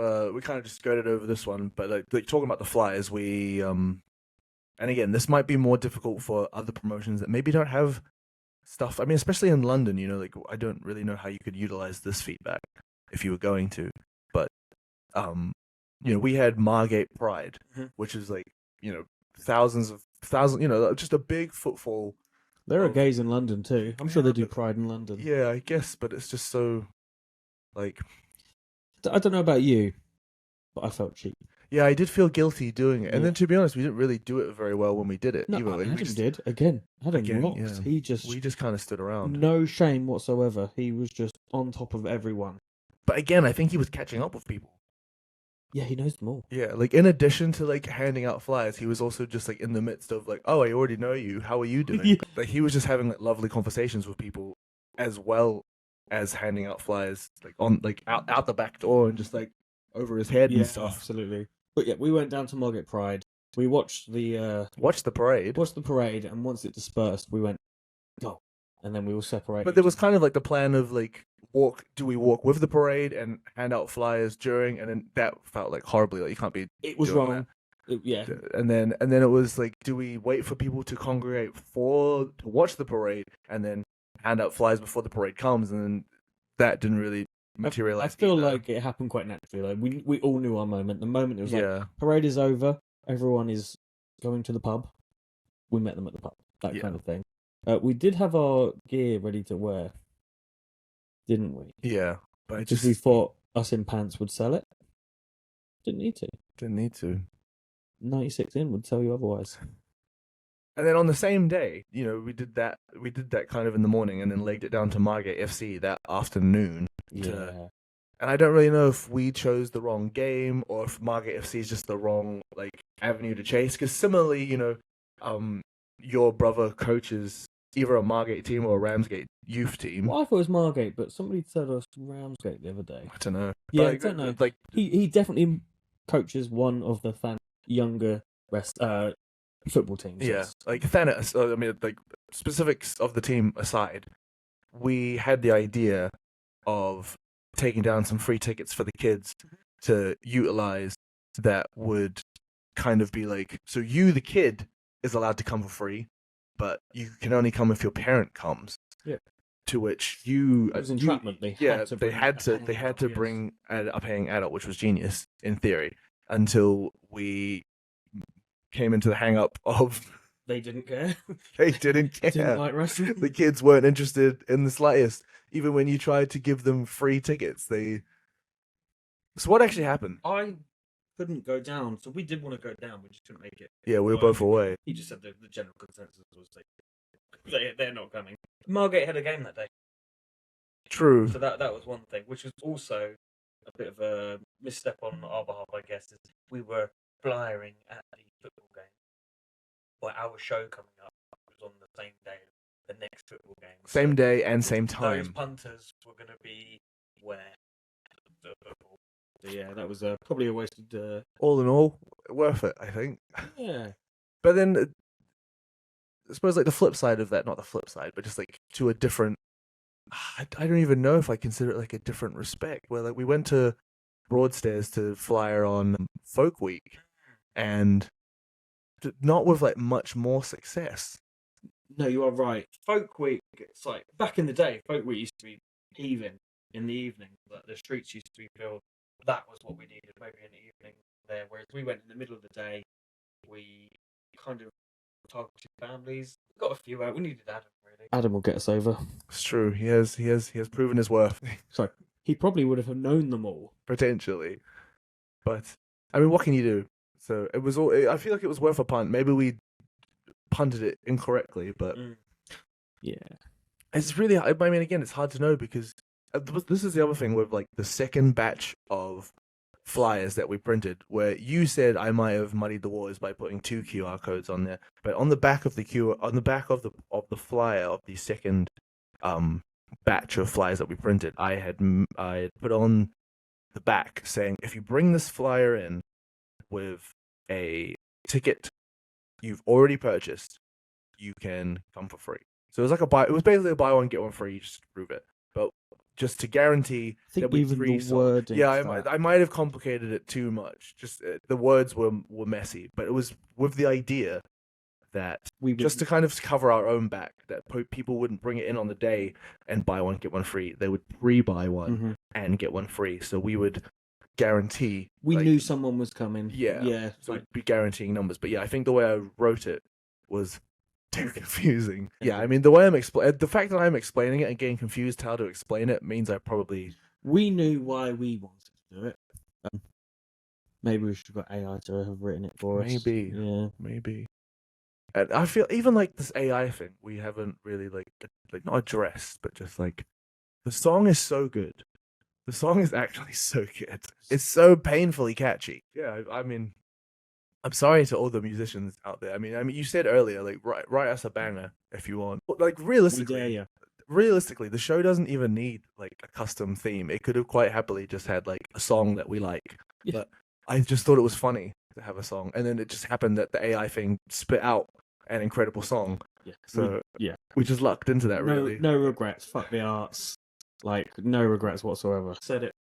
just skirted over this one, but like talking about the flyers, we and again, this might be more difficult for other promotions that maybe don't have stuff. I mean, especially in London, like I don't really know how you could utilize this feedback if you were going to, but we had Margate Pride, which is like thousands, just a big footfall. There are gays in London too. I'm sure they do Pride in London. Yeah, I guess, but it's just so. Like, I don't know about you, but I felt cheap. Yeah, I did feel guilty doing it. And then, to be honest, we didn't really do it very well when we did it. No, either. Adam did. Again, locked. Yeah. We just kind of stood around. No shame whatsoever. He was just on top of everyone. But again, I think he was catching up with people. Yeah, he knows them all. Yeah, like in addition to like handing out flyers, he was also just like in the midst of like, oh, I already know you. How are you doing? Yeah. Like he was just having like lovely conversations with people as well as handing out flyers like on like out the back door and just like over his head and stuff. Absolutely. But yeah, we went down to Margate Pride. We watched the parade. Watched the parade, and once it dispersed, we went go, and then we all separated. But there was kind of like the plan of like do we walk with the parade and hand out flyers during, and then that felt like horribly like you can't be. It was wrong. Yeah. And then it was like, do we wait for people to congregate to watch the parade and then hand out flyers before the parade comes, and then that didn't really materialize. I feel like it happened quite naturally. Like we all knew our moment. The moment it was like parade is over, everyone is going to the pub. We met them at the pub, that kind of thing. We did have our gear ready to wear, didn't we? Yeah, but Because we thought us in pants would sell it. Didn't need to. didn't need to. 96 in would tell you otherwise. And then on the same day, we did that kind of in the morning, and then legged it down to Margate FC that afternoon. Yeah. And I don't really know if we chose the wrong game or if Margate FC is just the wrong avenue to chase. Because similarly, your brother coaches either a Margate team or a Ramsgate youth team. Well, I thought it was Margate, but somebody said us Ramsgate the other day. I don't know. Yeah, I don't know. He definitely coaches one of the younger football teams. Yeah, Yes. Thanos. Specifics of the team aside, we had the idea of taking down some free tickets for the kids to utilize that would kind of be so you, the kid, is allowed to come for free, but you can only come if your parent comes. Yeah. To which you... It was entrapment. They had to bring a paying adult, which was genius, in theory, until we came into the hang-up of... They didn't care. They didn't care. Didn't like wrestling. The kids weren't interested in the slightest. Even when you tried to give them free tickets, So what actually happened? I couldn't go down, so we did want to go down, we just couldn't make it. Yeah, we were both away. He just said the general consensus was they're not coming. Margate had a game that day. True. So that was one thing, which was also a bit of a misstep on our behalf, I guess, is we were flyering at the football game. Or our show coming up was on the same day as the next football game. Same day and same time. Those punters were going to be where the football. So yeah, that was probably a wasted... All in all, worth it, I think. Yeah. But then, I suppose the flip side of that, not the flip side, but just to a different... I don't even know if I consider it a different respect, where we went to Broadstairs to flyer on Folk Week, and not with much more success. No, you are right. Folk Week, it's back in the day, Folk Week used to be heaving in the evening. The streets used to be filled. That was what we needed, maybe in the evening there. Whereas we went in the middle of the day, we kind of targeted families. Got a few out. We needed Adam, really. Adam will get us over. It's true. He has proven his worth. So he probably would have known them all. Potentially. But, I mean, what can you do? So it was all... I feel like it was worth a punt. Maybe we punted it incorrectly, but... Yeah. It's really... I mean, again, it's hard to know because... This is the other thing with the second batch of flyers that we printed, where you said I might have muddied the waters by putting 2 QR codes on there, but on the back of the the flyer of the second batch of flyers that we printed, I had put on the back saying, if you bring this flyer in with a ticket you've already purchased, you can come for free. So it was it was basically a buy one get one free, just to prove it. But just to guarantee that we even the wording. Yeah, I might have complicated it too much. Just the words were messy, but it was with the idea that just to kind of cover our own back, that people wouldn't bring it in on the day and buy one get one free. They would pre-buy one and get one free. So we would guarantee. We knew someone was coming. Yeah. So we'd be guaranteeing numbers. But yeah, I think the way I wrote it was too confusing. Yeah, I mean the way the fact that I'm explaining it and getting confused how to explain it means I probably... We knew why we wanted to do it. Maybe we should have got AI to have written it for us. Maybe. And I feel even this AI thing we haven't really not addressed, but just the song is so good. The song is actually so good. It's so painfully catchy. Yeah, I mean, I'm sorry to all the musicians out there. I mean, you said earlier, write us a banger if you want. Realistically, we dare you. Realistically, the show doesn't even need a custom theme. It could have quite happily just had a song that we like. Yeah. But I just thought it was funny to have a song, and then it just happened that the AI thing spit out an incredible song. Yeah. So we just lucked into that. Really, no regrets. Fuck the arts. No regrets whatsoever. Said it.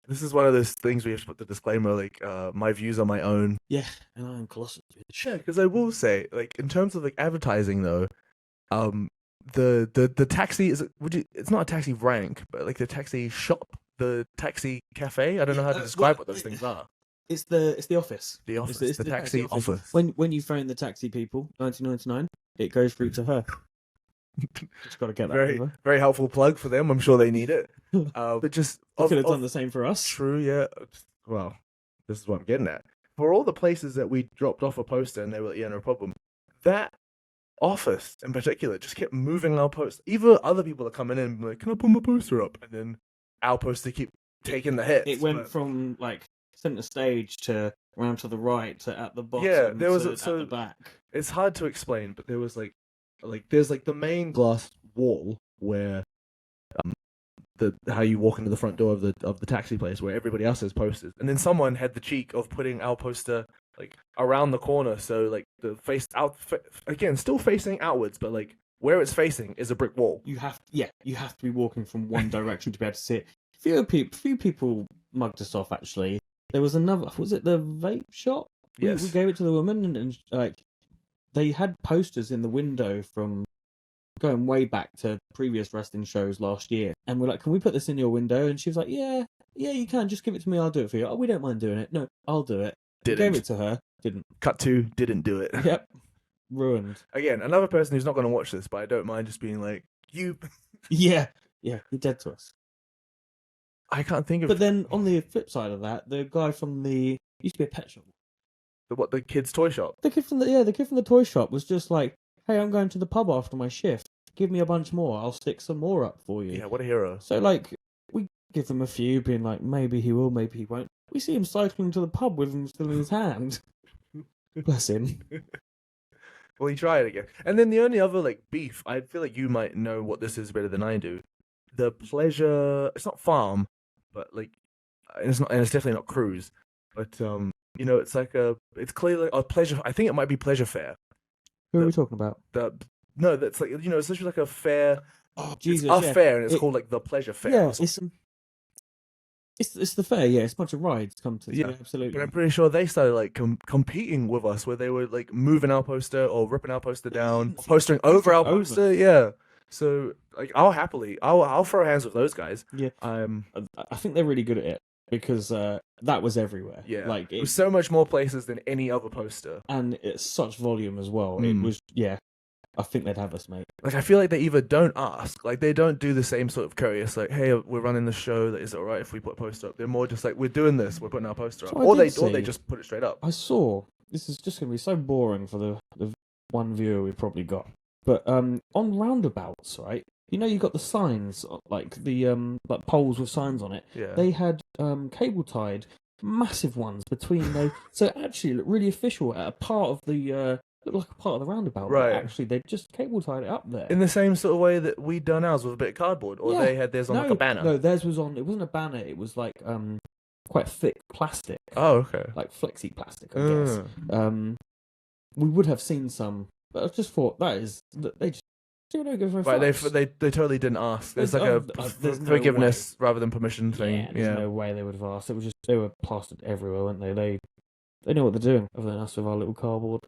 This is one of those things we have to put the disclaimer, my views are my own. Yeah, and I'm Colossal. Yeah, because I will say, in terms of advertising though, the taxi it's not a taxi rank, but the taxi shop, the taxi cafe. I don't know how to describe what those things are. It's the office. The office. It's the taxi office. When you phone the taxi people, 1999, it goes through to her. Just got to get that Very, over. very helpful plug for them. I'm sure they need it. But just I could have done the same for us. True, yeah. Well, this is what I'm getting at. For all the places that we dropped off a poster and they were like, yeah, no problem. That office in particular just kept moving our poster. Even other people are coming in and be like, can I put my poster up? And then our poster keep taking the hits. It went from like center stage to around to the right to at the bottom. Yeah, there was to so at the back. It's hard to explain, but there was there's the main glass wall where how you walk into the front door of the taxi place where everybody else has posters, and then someone had the cheek of putting our poster around the corner, so the face out again, still facing outwards, but where it's facing is a brick wall. You have to be walking from one direction to be able to see it. Few people mugged us off actually. There was another. Was it the vape shop? Yes. We gave it to the woman, and they had posters in the window from going way back to previous wrestling shows last year, and we're like, "Can we put this in your window?" And she was like, "Yeah, you can. Just give it to me. I'll do it for you." "Oh, we don't mind doing it." "No, I'll do it." Didn't. Gave it to her. Didn't. Cut to didn't do it. Yep. Ruined. Again, another person who's not going to watch this, but I don't mind just being like, you. Yeah, you're dead to us. I can't think of. But then on the flip side of that, the guy from the used to be a pet shop. The kids' toy shop. The kid from the toy shop was just like, "Hey, I'm going to the pub after my shift. Give me a bunch more. I'll stick some more up for you." Yeah, what a hero. So we give him a few, being like, maybe he will, maybe he won't. We see him cycling to the pub with him still in his hand. Bless him. Well, he tried again. And then the only other beef, I feel like you might know what this is better than I do. The Pleasure, it's not farm, but it's not, and it's definitely not cruise. But it's it's clearly a pleasure. I think it might be Pleasure Fair. Who are we talking about? No, that's it's literally like a fair. Oh Jesus! It's a fair, and it's called the Pleasure Fair. Yeah, it's the fair. Yeah, it's a bunch of rides come to. Yeah, absolutely. But I'm pretty sure they started competing with us, where they were moving our poster or ripping our poster down, postering over our poster. Yeah. So I'll throw hands with those guys. Yeah. I think they're really good at it because that was everywhere. Yeah. It was so much more places than any other poster, and it's such volume as well. It was I think they'd have us, mate. I feel like they either don't ask, they don't do the same sort of courteous, hey, we're running the show. Is it alright if we put a poster up? They're more just we're doing this. We're putting our poster up, or they just put it straight up. I saw this is just going to be so boring for the one viewer we probably got. But on roundabouts, right? You got the signs, the poles with signs on it. Yeah. They had cable tied massive ones between those. So it actually looked really official at a part of the. Looked like a part of the roundabout. Right. Actually, they just cable tied it up there. In the same sort of way that we done ours with a bit of cardboard, or they had theirs on a banner. No, theirs was on. It wasn't a banner. It was quite thick plastic. Oh, okay. Flexi plastic, I guess. We would have seen some, but I just thought they just don't go for a Right, they totally didn't ask. There's there's forgiveness rather than permission thing. Yeah, there's no way they would have asked. It was just they were plastered everywhere, weren't they? They know what they're doing, other than us with our little cardboard.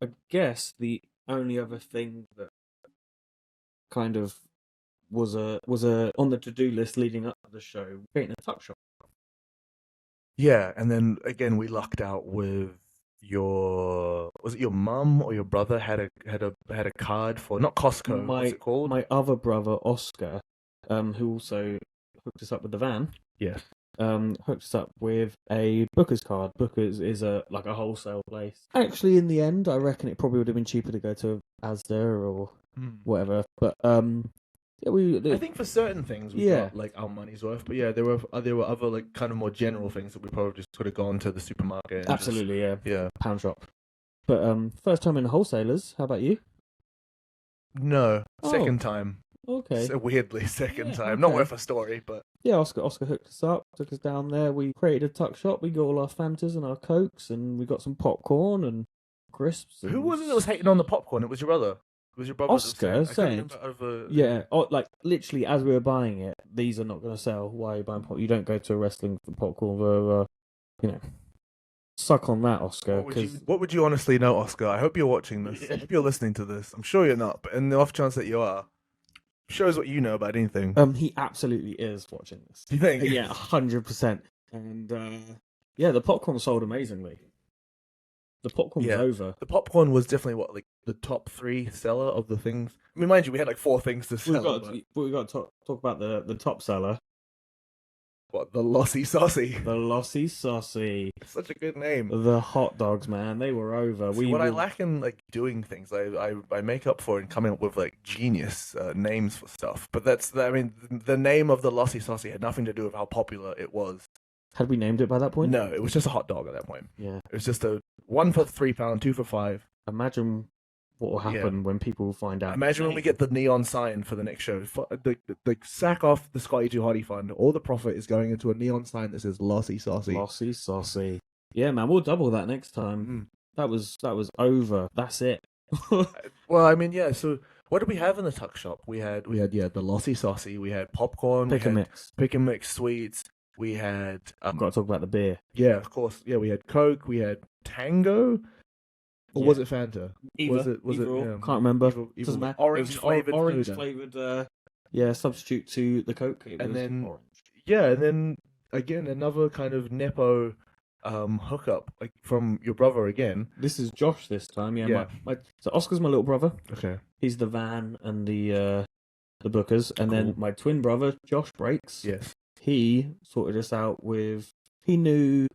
I guess the only other thing that kind of was on the to-do list leading up to the show, creating a tuck shop. Yeah, and then again we lucked out with was it your mum or your brother had a card for not Costco? What's it called? My other brother Oscar, who also hooked us up with the van. Yes. Hooked us up with a Booker's card. Booker's is a wholesale place. Actually, in the end, I reckon it probably would have been cheaper to go to Asda or whatever. But I think for certain things we got our money's worth. But yeah, there were other kind of more general things that we probably just could have gone to the supermarket. And absolutely, yeah, pound shop. But first time in wholesalers. How about you? No, second time. Okay. So weirdly, second time. Not worth a story, but yeah, Oscar hooked us up, took us down there. We created a tuck shop. We got all our Fantas and our Cokes, and we got some popcorn and crisps. Who was it that was hating on the popcorn? It was your brother. It was your brother. Oscar saying, yeah, literally as we were buying it, these are not going to sell. Why are you buying popcorn? You don't go to a wrestling for popcorn for, suck on that, Oscar. What would you honestly know, Oscar? I hope you're watching this. I hope you're listening to this. I'm sure you're not, but in the off chance that you are, shows what you know about anything. He absolutely is watching this. Do you think? Yeah, 100%. And the popcorn sold amazingly. The popcorn was over. The popcorn was definitely like the top 3 seller of the things. I mean, mind you, we had like 4 things to sell. We've got to talk about the top seller. What, the Lossy Saucy? The Lossy Saucy. Such a good name. The hot dogs, man, they were over. I lack in like doing things, I make up for in coming up with like genius names for stuff. But the name of the Lossy Saucy had nothing to do with how popular it was. Had we named it by that point? No, it was just a hot dog at that point. Yeah. It was just a 1 for £3, 2 for £5. Imagine what will happen when people find out. Imagine when we get the neon sign for the next show. The sack off the Scotty Too Hotty Fund. All the profit is going into a neon sign that says Lossy Saucy. Lossy Saucy. Yeah, man, we'll double that next time. That was over. That's it. Well, I mean, yeah. So, what did we have in the tuck shop? We had the Lossy Saucy. We had popcorn. Pick and mix sweets. We had. Got to talk about the beer. Yeah, of course. Yeah, we had Coke. We had Tango. Or was it Fanta? Either. Was it? Yeah. Can't remember. Doesn't matter. Orange flavored. flavored. Substitute to the Coke. And then orange. Yeah, and then again another kind of nepo hookup like from your brother again. This is Josh this time. Yeah. So Oscar's my little brother. Okay. He's the van and the bookers, and then my twin brother Josh Breaks. Yes. He sorted us out with. He knew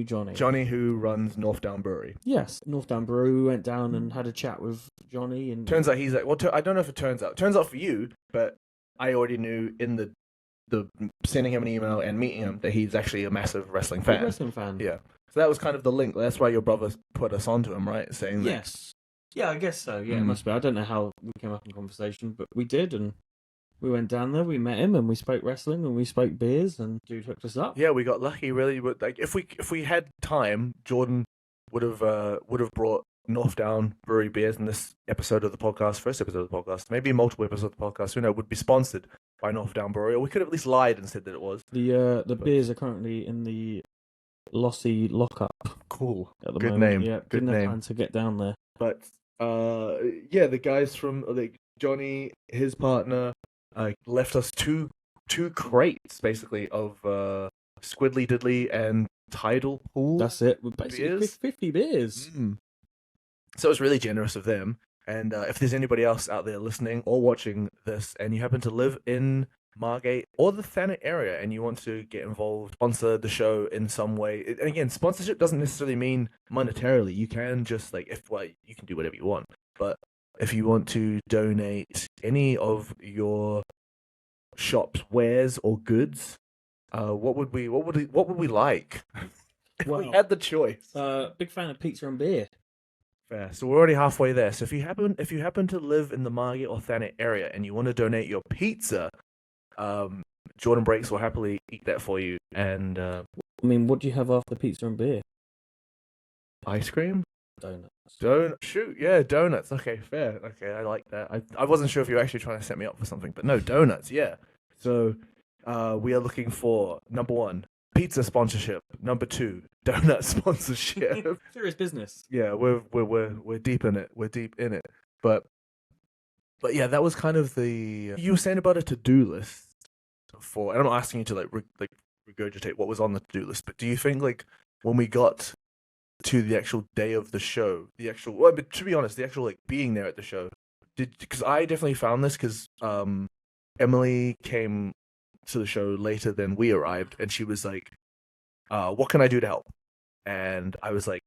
Johnny. Johnny, who runs North Down Brewery. Yes, North Down Brewery. We went down and had a chat with Johnny. And turns out he's like, well, I don't know if it turns out. Turns out for you, but I already knew in the sending him an email and meeting him that he's actually a massive wrestling fan. Yeah. So that was kind of the link. That's why your brother put us onto him, right? Saying that. Yes. Yeah, I guess so. Yeah, it must be. I don't know how we came up in conversation, but we did, and we went down there, we met him, and we spoke wrestling, and we spoke beers, and dude hooked us up. Yeah, we got lucky, really. But like, if we had time, Jordan would have brought North Down Brewery beers in this episode of the podcast, first episode of the podcast, maybe multiple episodes of the podcast. Who knows? Would be sponsored by North Down Brewery, or we could have at least lied and said that it was. The beers are currently in the Lossy lockup. Cool. At the Good moment. name. Yeah, Good didn't name. have time to get down there. But the guys from like Johnny, his partner, left us two crates basically of Squiddly Diddly and Tidal Pool. That's it. Basically 50 beers. So it was really generous of them. And if there's anybody else out there listening or watching this, and you happen to live in Margate or the Thanet area, and you want to get involved, sponsor the show in some way. And again, sponsorship doesn't necessarily mean monetarily. You can just you can do whatever you want. But if you want to donate any of your shop's wares or goods, what would we like if we had the choice? Big fan of pizza and beer. Fair. So we're already halfway there. So if you happen to live in the Margate or Thanet area and you want to donate your pizza, Jordan Breaks will happily eat that for you. And what do you have after pizza and beer? Ice cream? Donuts. Donuts. Okay, fair. Okay, I like that. I wasn't sure if you were actually trying to set me up for something, but no, donuts, yeah. So we are looking for, number 1, pizza sponsorship. Number 2, donut sponsorship. Serious business. Yeah, we're deep in it. We're deep in it. But yeah, that was kind of the you were saying about a to-do list for, and I'm not asking you to regurgitate what was on the to-do list, but do you think when we got to the actual day of the show, but to be honest, the actual being there at the show, because I definitely found this because Emily came to the show later than we arrived, and she was like, what can I do to help? And I was like,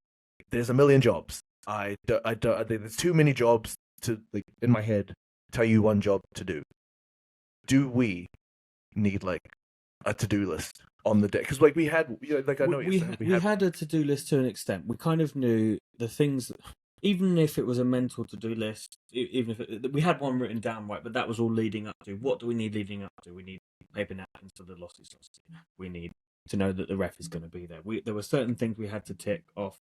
there's a million jobs. I think there's too many jobs to in my head tell you one job to do. Do we need a to-do list on the day? Because we had, I know we had a to-do list to an extent. We kind of knew the things, even if it was a mental to-do list, even if we had one written down, right, but that was all leading up to, what do we need leading up to? We need paper napkins for the Lossy Saucy. We need to know that the ref is going to be there. There were certain things we had to tick off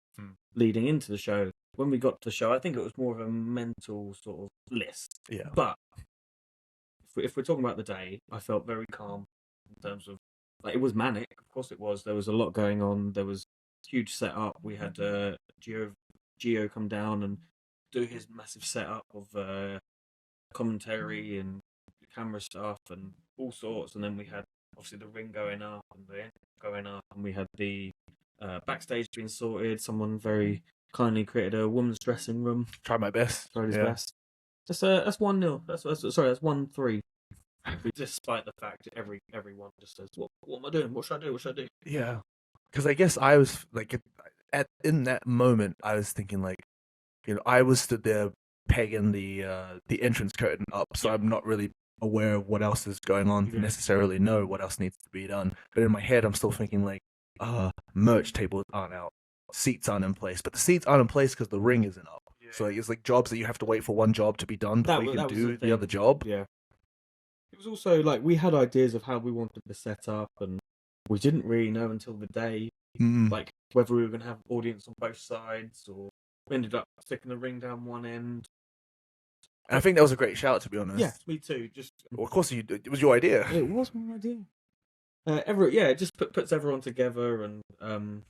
leading into the show. When we got to the show, I think it was more of a mental sort of list. Yeah. But if we're talking about the day, I felt very calm in terms of, it was manic. Of course it was. There was a lot going on. There was huge setup. We had Gio come down and do his massive setup of commentary and camera stuff and all sorts. And then we had obviously the ring going up and the end going up, and we had the backstage being sorted. Someone very kindly created a women's dressing room. Tried my best. Tried his best. That's 1-0. That's 1-3. Despite the fact that everyone just says, "What am I doing? What should I do? What should I do?" Yeah, because I guess I was like, in that moment, I was thinking like, I was stood there pegging the entrance curtain up, so I'm not really aware of what else is going on, necessarily know what else needs to be done. But in my head, I'm still thinking like, merch tables aren't out, seats aren't in place, but the seats aren't in place because the ring isn't up. So like, it's like jobs that you have to wait for one job to be done before you can do the other job. Yeah. It was also like we had ideas of how we wanted to set up, and we didn't really know until the day, like whether we were going to have audience on both sides, or we ended up sticking the ring down one end. And I think that was a great shout, to be honest. Yeah, me too. Well, of course, it was your idea. It was my idea. It just puts everyone together, and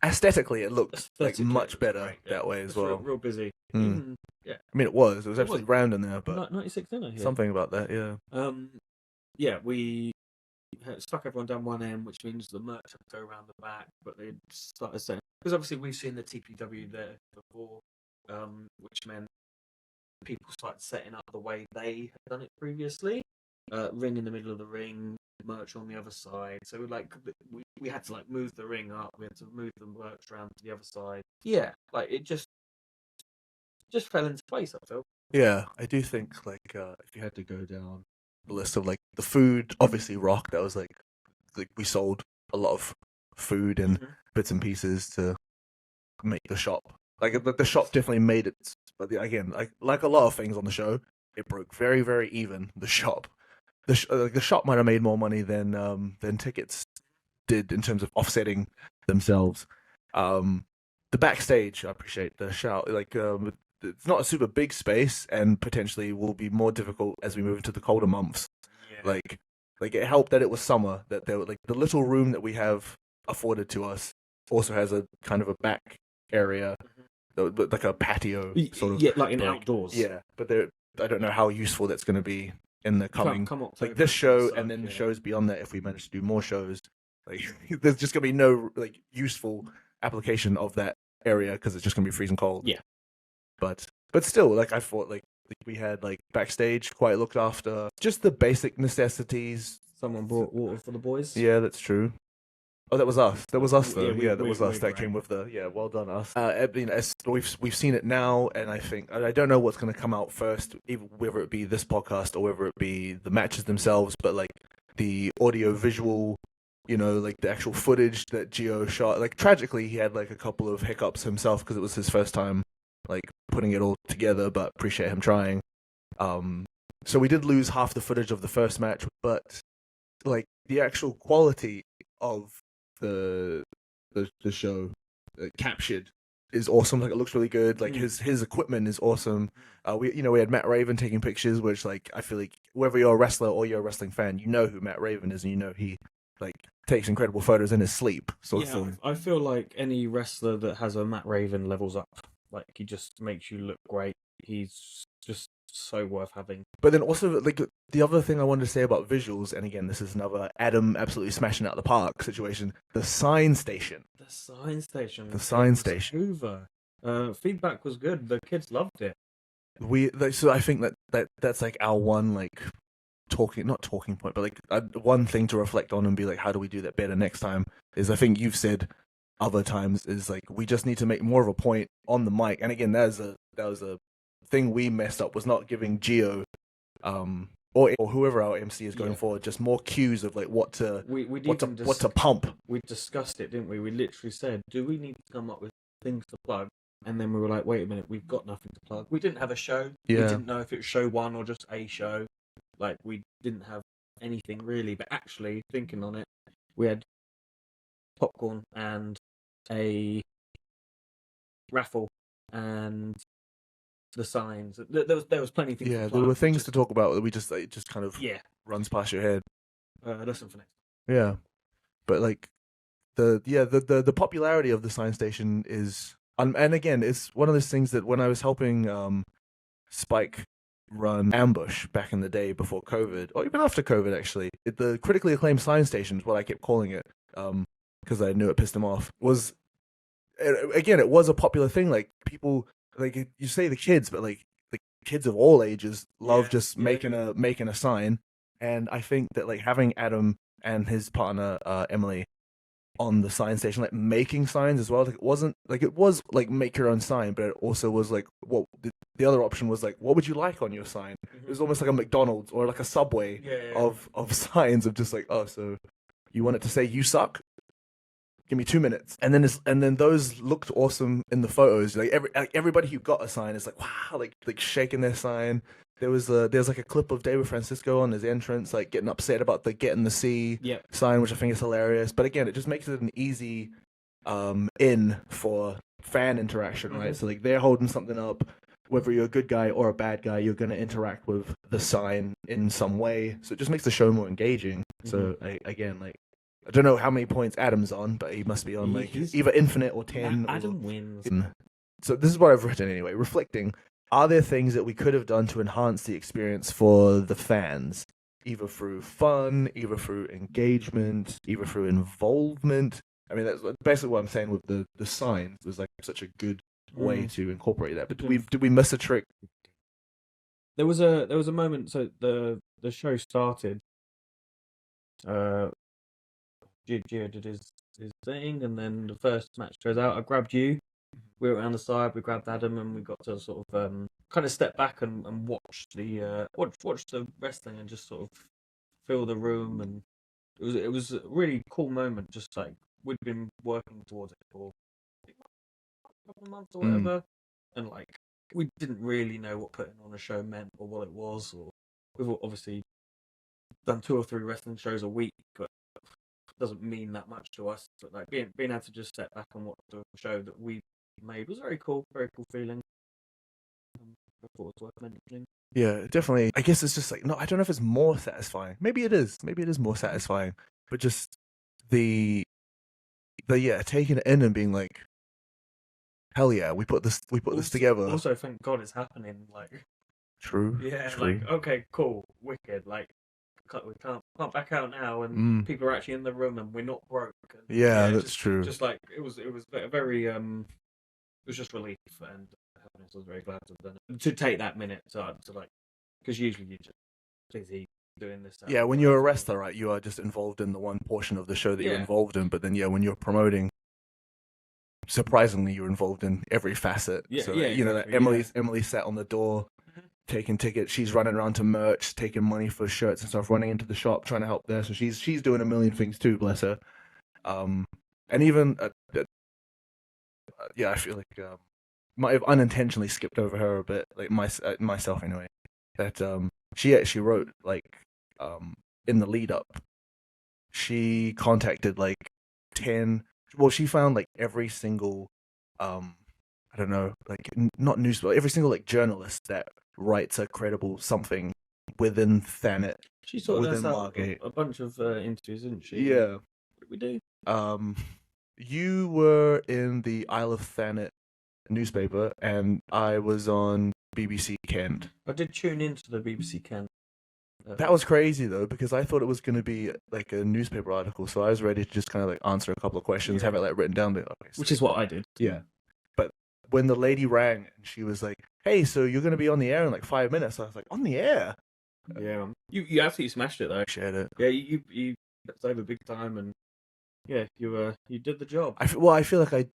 aesthetically, it looked like much better that way as well. Real busy. Yeah, I mean, it was absolutely round in there, but 96 dinner here. Something about that, yeah. We stuck everyone down one end, which means the merch had to go around the back, but they started saying, because obviously we've seen the TPW there before, which meant people started setting up the way they had done it previously. Ring in the middle of the ring, merch on the other side. So we had to like move the ring up. We had to move the merch around to the other side. Yeah, like it just fell into place, I feel. Yeah, I do think like if you had to go down the list of like the food, obviously rock. That was like we sold a lot of food and bits and pieces to make the shop. Like the shop definitely made it, but again, like a lot of things on the show, it broke very, very even. The shop, the shop might have made more money than tickets did in terms of offsetting themselves. The backstage, I appreciate the shout. Like it's not a super big space, and potentially will be more difficult as we move into the colder months. Yeah. Like it helped that it was summer. That there were like the little room that we have afforded to us also has a kind of a back area, like a patio sort of. Yeah, like in outdoors. Yeah, but I don't know how useful that's going to be in the coming like this show, and then the shows beyond that. If we manage to do more shows, like there's just going to be no like useful application of that area because it's just going to be freezing cold. Yeah. But still, like I thought, like we had like backstage quite looked after, just the basic necessities. Someone brought water for the boys. Yeah, that's true. Oh, that was us. That was us, though. That was us. That came with the well done us. We've seen it now, and I think I don't know what's going to come out first, even whether it be this podcast or whether it be the matches themselves. But like the audio visual, like the actual footage that Gio shot. Like tragically, he had like a couple of hiccups himself because it was his first time like putting it all together, but appreciate him trying. So we did lose half the footage of the first match, but like the actual quality of the show captured is awesome. Like it looks really good. Like his equipment is awesome. We had Matt Raven taking pictures, which like I feel like whether you're a wrestler or you're a wrestling fan, you know who Matt Raven is, and you know he like takes incredible photos in his sleep. Sort of thing. I feel like any wrestler that has a Matt Raven levels up. Like he just makes you look great. He's just so worth having. But then also like the other thing I wanted to say about visuals, and again this is another Adam absolutely smashing out the park situation. The sign station. Hoover. Feedback was good. The kids loved it. So I think that's like our one like not talking point, but like one thing to reflect on and be like, how do we do that better next time? Is I think you've said other times is like we just need to make more of a point on the mic. And again, that was a thing we messed up, was not giving Gio or whoever our MC is going forward just more cues of like what to pump. We discussed it, didn't we? We literally said, do we need to come up with things to plug? And then we were like, wait a minute, we've got nothing to plug. We didn't have a show. Yeah. We didn't know if it was show one or just a show. Like we didn't have anything really. But actually, thinking on it, we had popcorn and a raffle and the signs. There was plenty of things. Yeah, there were things to talk about that we just it just kind of runs past your head. Listen for next. Yeah, but like the popularity of the sign station is, and again, it's one of those things that when I was helping Spike run Ambush back in the day before COVID, or even after COVID, actually, the critically acclaimed sign station is what I kept calling it, because I knew it pissed him off. again, it was a popular thing. Like people, like you say the kids, but like the kids of all ages love just making a sign. And I think that like having Adam and his partner Emily on the sign station, like making signs as well. Like it was like make your own sign, but it also was like what the other option was like, what would you like on your sign? It was almost like a McDonald's or like a Subway of signs of just like, oh, so you want it to say you suck? Give me 2 minutes, and then those looked awesome in the photos. Like everybody who got a sign is like wow, like shaking their sign. There's like a clip of David Francisco on his entrance, like getting upset about the "Get in the Sea" sign, which I think is hilarious. But again, it just makes it an easy in for fan interaction, right? So like they're holding something up, whether you're a good guy or a bad guy, you're going to interact with the sign in some way. So it just makes the show more engaging. So again, like. I don't know how many points Adam's on, but he must be on like either infinite or 10. Adam wins. So this is what I've written anyway. Reflecting, are there things that we could have done to enhance the experience for the fans? Either through fun, either through engagement, either through involvement. I mean, that's basically what I'm saying with the signs. It was like such a good way to incorporate that. But did we miss a trick? There was a moment. So the show started. Gio did his thing, and then the first match goes out. I grabbed you. We were around the side. We grabbed Adam, and we got to sort of kind of step back and watch the wrestling and just sort of feel the room. And it was a really cool moment. Just like we'd been working towards it for a couple of months or whatever, and like we didn't really know what putting on a show meant or what it was. Or we've obviously done 2 or 3 wrestling shows a week, but doesn't mean that much to us, but like being able to just step back and watch the show that we made was very cool feeling. I thought it was worth mentioning. Yeah, definitely. I guess it's just like I don't know if it's more satisfying. Maybe it is more satisfying, but just the taking it in and being like, hell yeah, we put this together. Also, thank God it's happening. Like, true. Yeah, true. Like okay, cool, wicked. Like. We can't back out now, and people are actually in the room, and we're not broke. And, that's true. Just like it was very it was just relief, and happiness. I was very glad to have done it. To take that minute to like, because usually you're just busy doing this. Yeah, when you're a wrestler, right, you are just involved in the one portion of the show that you're involved in. But then, when you're promoting, surprisingly, you're involved in every facet. Emily sat on the door. Taking tickets, she's running around to merch, taking money for shirts and stuff, running into the shop, trying to help there. So she's doing a million things too, bless her. And even I feel like might have unintentionally skipped over her a bit, like myself anyway. That she actually wrote like in the lead up, she contacted like 10. Well, she found like every single I don't know, like not news, but every single like journalist that writes a credible something within Thanet. She sort of does a bunch of interviews, didn't she? Yeah. What did we do? You were in the Isle of Thanet newspaper, and I was on BBC Kent. I did tune into the BBC Kent. That was crazy though, because I thought it was going to be like a newspaper article, so I was ready to just kind of like answer a couple of questions, have it like written down. Which is what I did. Yeah. When the lady rang and she was like, "Hey, so you're going to be on the air in like 5 minutes," I was like, "On the air?" Yeah, you absolutely smashed it though. Shared it. Yeah, you stepped over big time, and you did the job. I feel like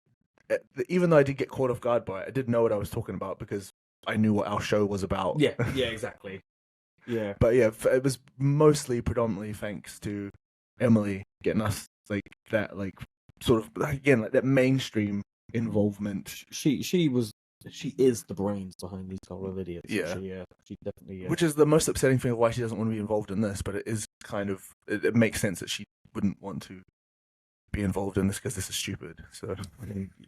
even though I did get caught off guard by it, I did know what I was talking about because I knew what our show was about. Yeah, exactly. Yeah, but it was mostly predominantly thanks to Emily getting us like that, like sort of again like that mainstream involvement. She is the brains behind these couple of idiots. Yeah, she definitely. Which is the most upsetting thing of why she doesn't want to be involved in this, but it is kind of it makes sense that she wouldn't want to be involved in this because this is stupid. So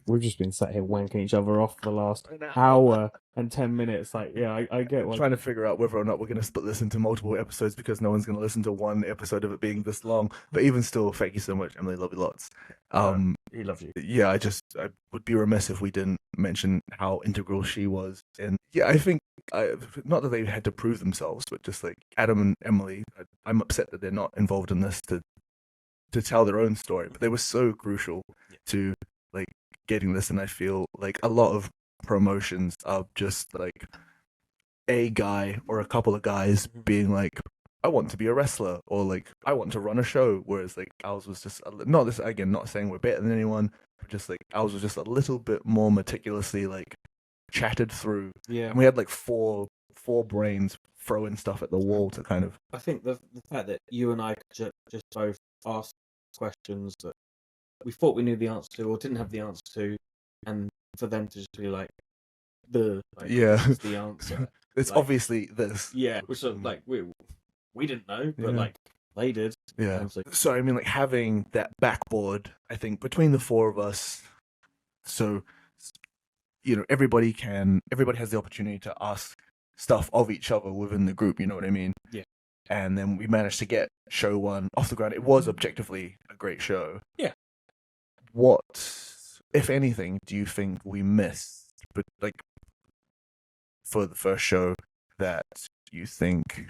we've just been sat here wanking each other off for the last hour and 10 minutes. Like, I get one. Trying to figure out whether or not we're going to split this into multiple episodes because no one's going to listen to one episode of it being this long. But even still, thank you so much, Emily. Love you lots. He loves you. Yeah, I would be remiss if we didn't mention how integral she was. And yeah, I think not that they had to prove themselves, but just like Adam and Emily, I'm upset that they're not involved in this to tell their own story, but they were so crucial to like getting this, and I feel like a lot of promotions are just like a guy or a couple of guys being like, I want to be a wrestler, or like, I want to run a show. Whereas like ours was just not this again, not saying we're better than anyone, but just like ours was just a little bit more meticulously like chatted through. Yeah. And we had like four brains throwing stuff at the wall to kind of. I think the fact that you and I could just both ask questions that we thought we knew the answer to or didn't have the answer to, and for them to just be like, this is the answer. It's like, obviously this. Yeah, which sort of like we didn't know, but like they did. Yeah. Like, so I mean, like having that backboard, I think between the four of us, so everybody has the opportunity to ask stuff of each other within the group. You know what I mean? Yeah. And then we managed to get show one off the ground. It was objectively a great show. Yeah. What, if anything, do you think we missed? But like for the first show that you think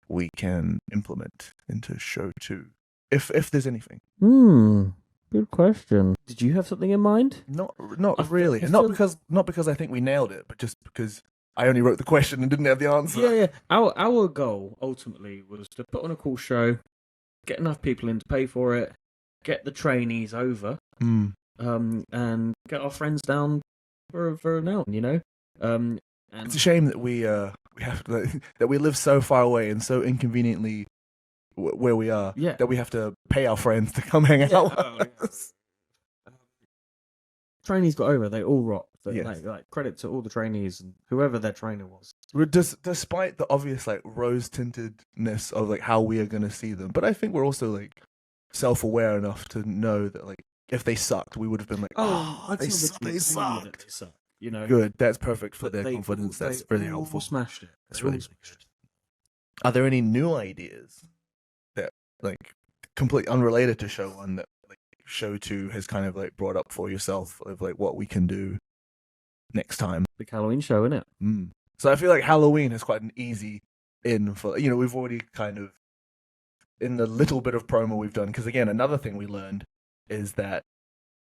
we can implement into show 2, if there's anything. Good question. Did you have something in mind? Not really. Not because I think we nailed it, but just because I only wrote the question and didn't have the answer. Yeah. Our goal ultimately was to put on a cool show, get enough people in to pay for it, get the trainees over, and get our friends down for an hour. And it's a shame that we have that we live so far away and so inconveniently where we are. Yeah. That we have to pay our friends to come hang out with us. Trainees got over. They all rocked. Yes. Like credit to all the trainees and whoever their trainer was. Despite the obvious like rose tintedness of like how we are going to see them, but I think we're also like self-aware enough to know that like if they sucked, we would have been like, they sucked. Good. That's perfect for their confidence. That's really helpful. Smashed it. That's really good. Are there any new ideas that like completely unrelated to show 1 that like show 2 has kind of like brought up for yourself of like what we can do next time? Big Halloween show, isn't it? So I feel like Halloween is quite an easy in for, we've already kind of, in the little bit of promo we've done, because again, another thing we learned is that,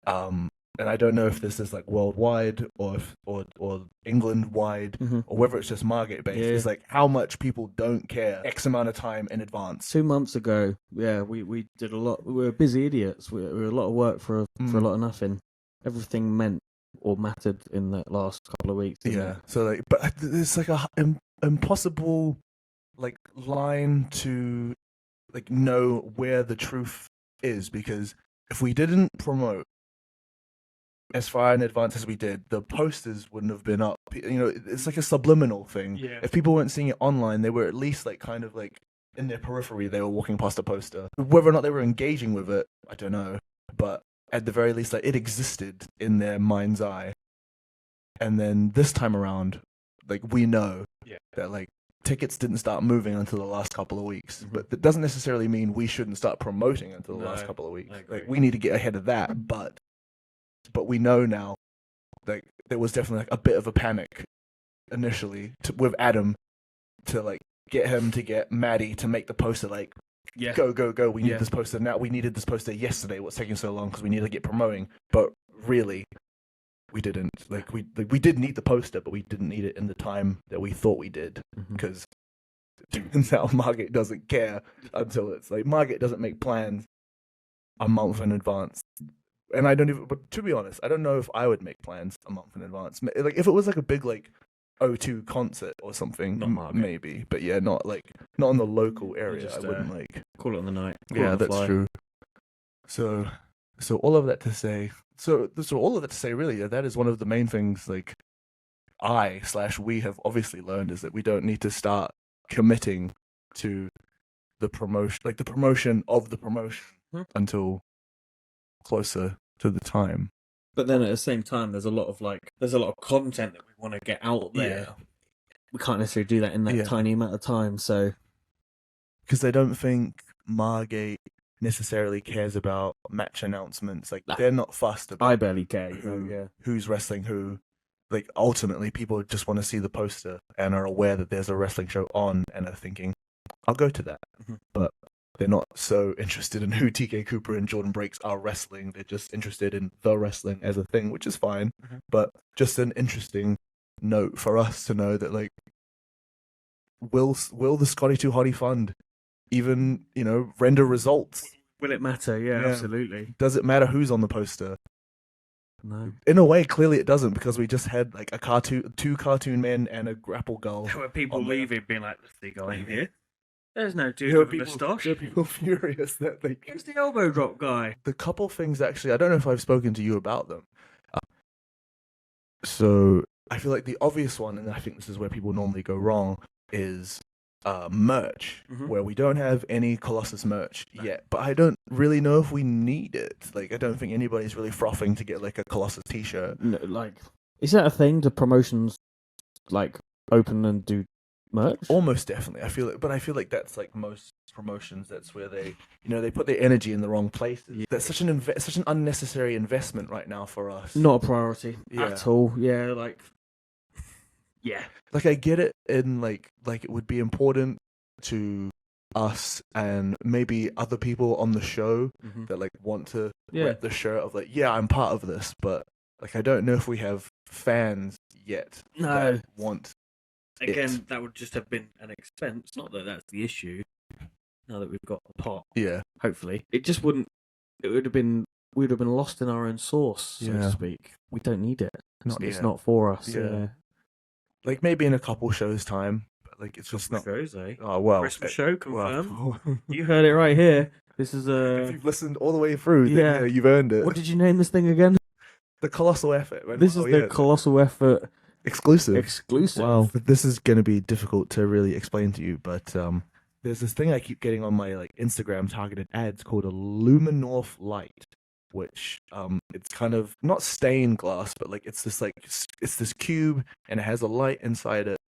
and I don't know if this is like worldwide or England wide, or whether it's just Margate based. It's like how much people don't care X amount of time in advance. 2 months ago, we did a lot. We were busy idiots. We were a lot of work for a lot of nothing. Everything meant or mattered in that last couple of weeks. Yeah. So like, but it's like a impossible like line to like know where the truth is, because if we didn't promote as far in advance as we did, the posters wouldn't have been up. It's like a subliminal thing. Yeah. If people weren't seeing it online, they were at least like kind of like in their periphery, they were walking past a poster. Whether or not they were engaging with it, I don't know. But at the very least, like it existed in their mind's eye. And then this time around, like we know that like tickets didn't start moving until the last couple of weeks. But that doesn't necessarily mean we shouldn't start promoting until the last couple of weeks. Like we need to get ahead of that, but we know now, like there was definitely like a bit of a panic initially with Adam to like get him to get Maddie to make the poster like go. We need this poster now. We needed this poster yesterday. What's taking so long? Because we need to get promoting. But really, we didn't. Like we did need the poster, but we didn't need it in the time that we thought we did. Because turns out Margate doesn't care until it's like Margate doesn't make plans a month in advance. And I don't even, but to be honest, I don't know if I would make plans a month in advance. Like if it was like a big like O2 concert or something, maybe. But yeah, not in the local area. Just, I wouldn't like call it on the night. That's true. So all of that to say, really, that is one of the main things. Like we have obviously learned is that we don't need to start committing to the promotion of the promotion until closer to the time. But then at the same time, there's a lot of content that we want to get out there. Yeah. We can't necessarily do that in that tiny amount of time. So, because I don't think Margate necessarily cares about match announcements. Like they're not fussed about. I barely care. Who's wrestling who. Like ultimately, people just want to see the poster and are aware that there's a wrestling show on and are thinking, "I'll go to that." But they're not so interested in who TK Cooper and Jordan Breaks are wrestling. They're just interested in the wrestling as a thing, which is fine. But just an interesting note for us to know that, like, will the Scotty 2 Hottie Fund even, render results? Will it matter? Yeah, absolutely. Does it matter who's on the poster? No. In a way, clearly it doesn't, because we just had like two cartoon men and a grapple girl. There were people leaving being like, "What's the guy here? There's no dude There with were a moustache. there were people furious that they... Where's the elbow drop guy?" The couple things, actually, I don't know if I've spoken to you about them. So I feel like the obvious one, and I think this is where people normally go wrong, is merch, where we don't have any Colossus merch yet. But I don't really know if we need it. Like, I don't think anybody's really frothing to get like a Colossus t-shirt. No, like, is that a thing? Do promotions like open and do merch? Almost definitely. I feel like that's like most promotions. That's where they, they put their energy in the wrong places. Yeah. That's such an unnecessary investment right now for us. Not a priority at all. Yeah, like. Yeah. Like, I get it in like it would be important to us and maybe other people on the show that like want to rep the shirt of like, I'm part of this, but like I don't know if we have fans yet that want Again, that would just have been an expense. Not that that's the issue. Now that we've got the pot. Yeah. Hopefully. It just wouldn't we would have been lost in our own sauce, so to speak. We don't need it. It's not for us. Yeah. Like, maybe in a couple shows' time, but like, it's just not. Shows, eh? Oh, well. Christmas show, confirmed. Well. You heard it right here. This is If you've listened all the way through, then, you've earned it. What did you name this thing again? The Colossal Effort. This is the Colossal Effort exclusive. Wow. But this is going to be difficult to really explain to you, but there's this thing I keep getting on my like Instagram targeted ads called a Luminorph light, which it's kind of not stained glass, but like it's this cube and it has a light inside it,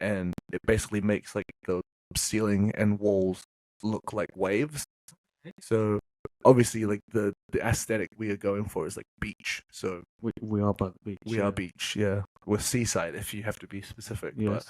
and it basically makes like the ceiling and walls look like waves. So obviously, like the aesthetic we are going for is like beach. So we are by the beach. We are beach, yeah. We're seaside if you have to be specific. Yes.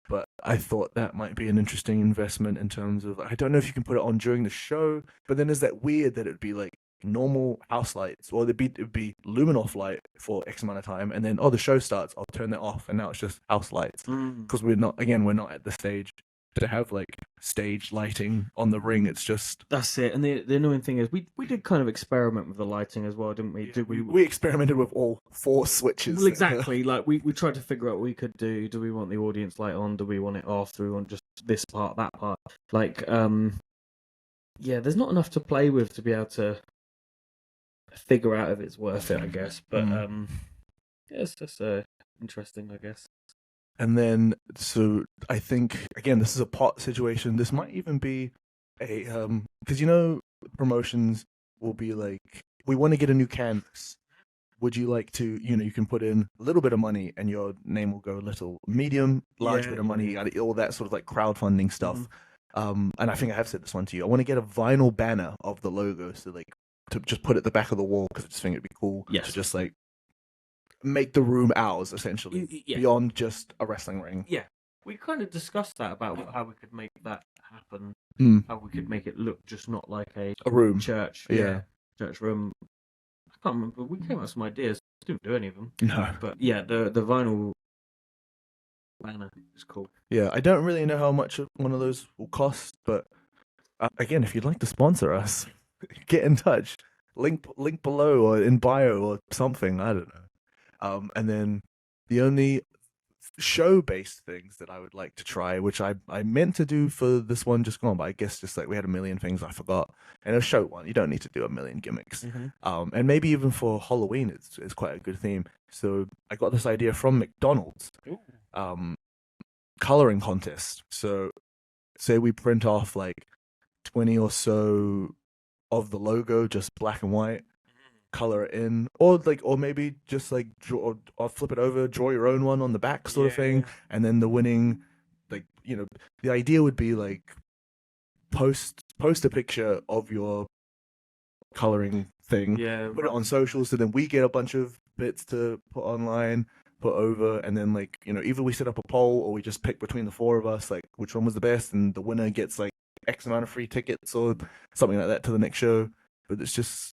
But I thought that might be an interesting investment in terms of, I don't know if you can put it on during the show, but then there's that weird that it'd be like normal house lights, or it'd be Luminorph light for X amount of time, and then the show starts, I'll turn that off, and now it's just house lights, because we're not at the stage to have like stage lighting on the ring. It's just that's it. And the annoying thing is we did kind of experiment with the lighting as well, didn't we? Did we experimented with all 4 switches. Well, exactly. Like we tried to figure out what we could do. Do we want the audience light on? Do we want it off? Do we want just this part, that part? Like there's not enough to play with to be able to figure out if it's worth it, I guess. But it's just interesting, I guess. And then, so I think, again, this is a pot situation. This might even be a, because, promotions will be like, we want to get a new canvas. Would you like to, you can put in a little bit of money and your name will go little, medium, large bit of money, all that sort of like crowdfunding stuff. And I think I have said this one to you. I want to get a vinyl banner of the logo, so like, to just put it at the back of the wall, because I just think it'd be cool to just like, make the room ours, essentially, beyond just a wrestling ring. Yeah, we kind of discussed that about how we could make that happen, how we could make it look just not like a room. Church, church room. I can't remember, we came up with some ideas, didn't do any of them. No. But yeah, the vinyl banner is cool. Yeah, I don't really know how much one of those will cost, but again, if you'd like to sponsor us, get in touch. Link below or in bio or something, I don't know. And then the only show-based things that I would like to try, which I meant to do for this one just gone, but I guess just like we had a million things I forgot. And a show one, you don't need to do a million gimmicks. And maybe even for Halloween, it's quite a good theme. So I got this idea from McDonald's, coloring contest. So say we print off like 20 or so of the logo, just black and white. Color it in, or maybe just like draw or flip it over, draw your own one on the back, sort of thing, and then the winning, like the idea would be like post a picture of your coloring thing, put it on social, so then we get a bunch of bits to put online, put over, and then like either we set up a poll or we just pick between the 4 of us like which one was the best, and the winner gets like X amount of free tickets or something like that to the next show. But it's just,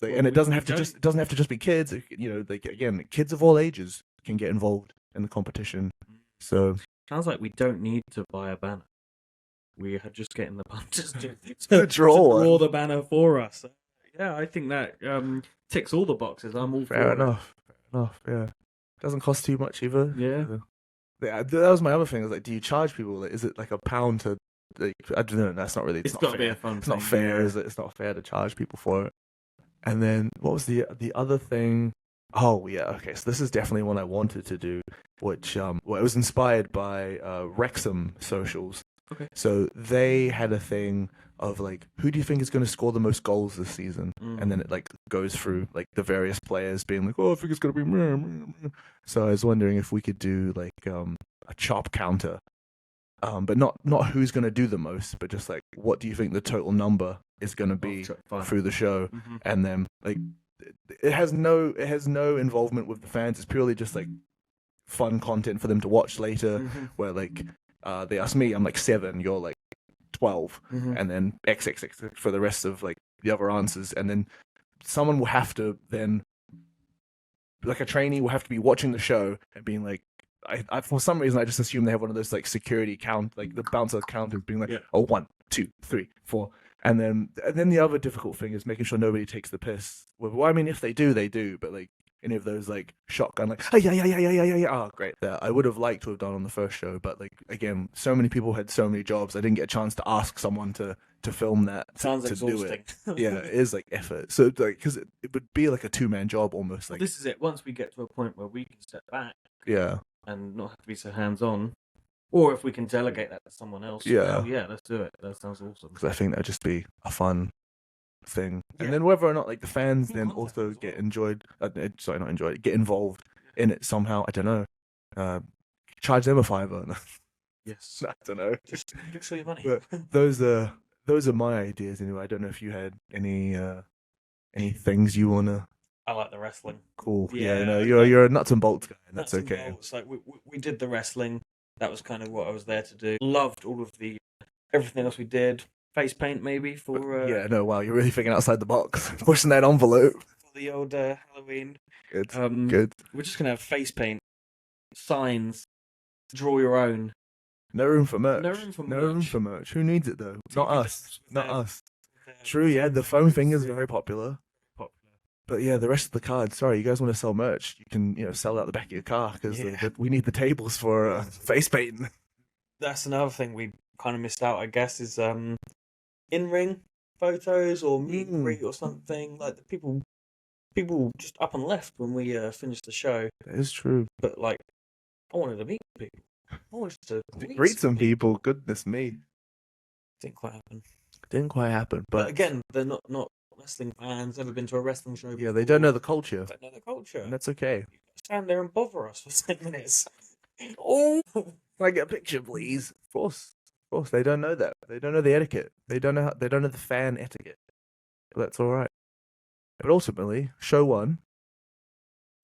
like, Well, and it we doesn't have to don't- just it doesn't have to just be kids. You know, like again, kids of all ages can get involved in the competition. So Sounds like we don't need to buy a banner. We are just getting the punters to draw the banner for us. Yeah, I think that ticks all the boxes. I'm all fair for enough. Fair enough. Yeah, doesn't cost too much either. Yeah. Yeah, that was my other thing. Is like, do you charge people? Like, is it like £1 to? Like, I don't know. That's not really. It's not got to be fair. a fun It's thing. not fair, yeah. is it? It's not fair to charge people for it. And then what was the other thing? Oh yeah, okay. So this is definitely one I wanted to do, which well, it was inspired by Wrexham socials. Okay. So they had a thing of like, who do you think is going to score the most goals this season? And then it like goes through like the various players being like, oh, I think it's going to be me. So I was wondering if we could do like a chop counter. But not who's going to do the most, but just like, what do you think the total number is going to be through the show? Mm-hmm. And then like, it has no involvement with the fans. It's purely just like fun content for them to watch later. Mm-hmm. Where like they ask me, I'm like 7, you're like 12, Mm-hmm. and then XXX for the rest of like the other answers, and then someone will have to then, like a trainee will have to be watching the show and being like, I for some reason I just assume they have one of those like security count, like the bouncer counters being like, oh 1, 2, 3, 4. And then the other difficult thing is making sure nobody takes the piss. Well, I mean, if they do, they do. But like any of those like shotgun, like yeah. Oh, great! That I would have liked to have done on the first show. But like again, so many people had so many jobs. I didn't get a chance to ask someone to film that. Sounds to exhausting. do it. Yeah, it is like effort. So like, because it would be like a 2-man job almost. Like This is it. Once we get to a point where we can step back yeah, and not have to be so hands-on, or if we can delegate that to someone else, Yeah. yeah, let's do it. That sounds awesome. because I think that'd just be a fun thing. Yeah. And then whether or not like the fans Cool then concept also as get well. enjoyed, sorry, not enjoyed, get involved in it somehow. I don't know. Charge them a £5. Yes. I don't know. Just show your money. But those are my ideas anyway. I don't know if you had any things you wanna. I like the wrestling. Cool. Yeah, No, you're a nuts and bolts guy, and that's Nuts and okay. bolts. Like we did the wrestling. That was kind of what I was there to do. Loved all of the everything else we did. Face paint maybe for Yeah, no, wow, you're really thinking outside the box, pushing that envelope. for the old Halloween. Good, Good. We're just gonna have face paint, signs, draw your own. No room for merch. No room for No room merch. for merch. Who needs it though? TV Not us. dumps with Not their- us. True, yeah, the phone thing is very popular. But yeah, the rest of the cards. Sorry, you guys want to sell merch? You can, sell out the back of your car because Yeah. we need the tables for face painting. That's another thing we kind of missed out, I guess, is in-ring photos or meet and greet or something. Like the people just up and left when we finished the show. That is true. But like, I wanted to meet people. I wanted to Greet some people. Goodness me, Didn't quite happen. didn't quite happen. But But again, they're not wrestling fans. Never been to a wrestling show. yeah, they before. don't know the culture, Don't know the culture. and that's okay. Stand there and bother us for 10 minutes. Oh, Can I get a picture, please? Of course. They don't know that. They don't know the etiquette. They don't know the fan etiquette. But that's all right. But ultimately, show 1,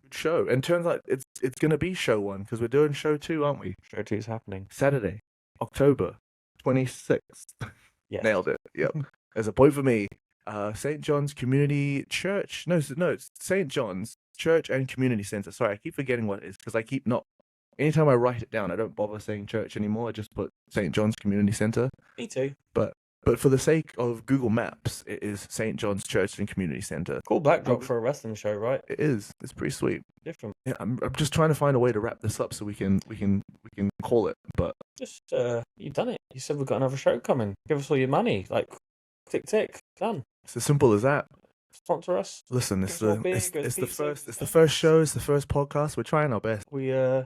good show. And turns out it's gonna be show 1 because we're doing show 2, aren't we? show 2 is happening. Saturday, October 26th. Yeah. Nailed it. Yep. There's a point for me. St. John's Community Church. No, it's St. John's Church and Community Center. Sorry, I keep forgetting what it is because I keep not. Anytime I write it down, I don't bother saying church anymore. I just put St. John's Community Center. Me too. But for the sake of Google Maps, it is St. John's Church and Community Center. Cool backdrop for a wrestling show, right? It is. It's pretty sweet. Different. Yeah, I'm just trying to find a way to wrap this up so we can call it. But Just you done it. You said we've got another show coming. Give us all your money. Like tick tick. Done. it's as simple as that. Sponsor us. Listen, it's Go the big, it's, go it's the pizza, first it's the stuff. first show. It's the first podcast. We're trying our best. We yeah.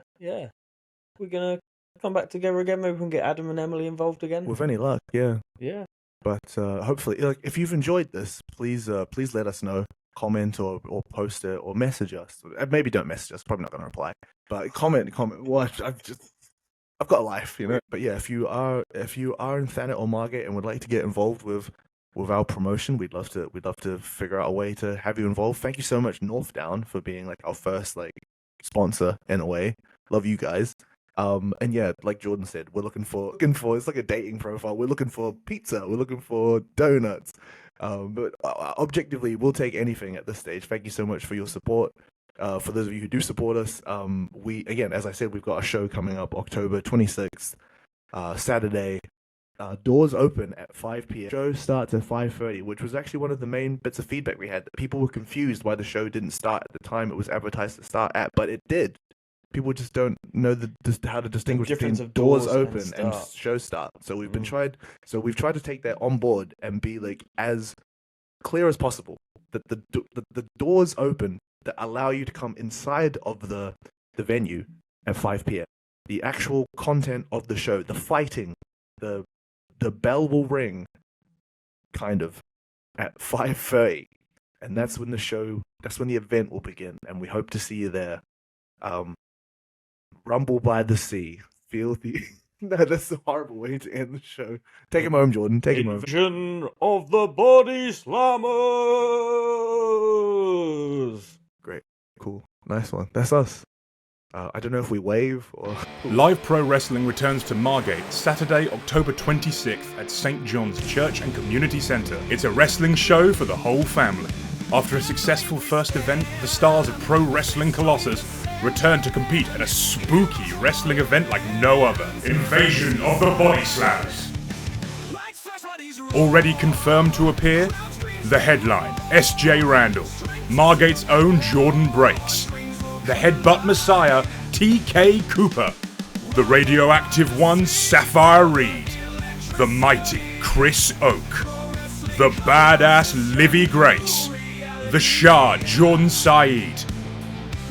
We're gonna come back together again. Maybe we can get Adam and Emily involved again. With any luck, yeah. Yeah. But hopefully, like, if you've enjoyed this, please let us know. Comment or post it or message us. Maybe don't message us. Probably not going to reply. But comment. What? I've got a life, But yeah, if you are in Thanet or Margate and would like to get involved with our promotion, we'd love to figure out a way to have you involved. Thank you so much, North Down, for being like our first like sponsor in a way. Love you guys. And yeah, like Jordan said, we're looking for it's like a dating profile. We're looking for pizza. We're looking for donuts. But objectively, we'll take anything at this stage. Thank you so much for your support. For those of you who do support us, we, again, as I said, we've got a show coming up October 26th, Saturday. Doors open at 5 p.m. Show starts at 5:30, which was actually one of the main bits of feedback we had. People were confused why the show didn't start at the time it was advertised to start at, but it did. People just don't know how to distinguish between doors open and show start. So we've tried to take that on board and be like as clear as possible that the doors open that allow you to come inside of the venue at 5 p.m. The actual content of the show, the fighting, the bell will ring, kind of, at 5:30, and that's when the event will begin, and we hope to see you there. Rumble by the sea, feel the... No, that's a horrible way to end the show. Take him home, Jordan. Take him home. Invasion of the Body Slammers! Great. Cool. Nice one. That's us. I don't know if we wave or... Live Pro Wrestling returns to Margate Saturday, October 26th at St. John's Church and Community Centre. It's a wrestling show for the whole family. After a successful first event, the stars of Pro Wrestling Colossus return to compete at a spooky wrestling event like no other. Invasion of the Body Slammers. Already confirmed to appear? The headline, S.J. Randall. Margate's own Jordan Breaks. The Headbutt Messiah, T.K. Cooper. The Radioactive One, Sapphire Reed. The Mighty Chris Oak. The Badass Livy Grace. The Shah, Jordan Saeed.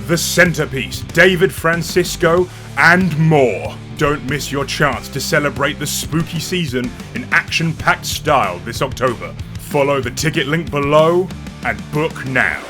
The Centerpiece, David Francisco, and more. Don't miss your chance to celebrate the spooky season in action-packed style this October. Follow the ticket link below and book now.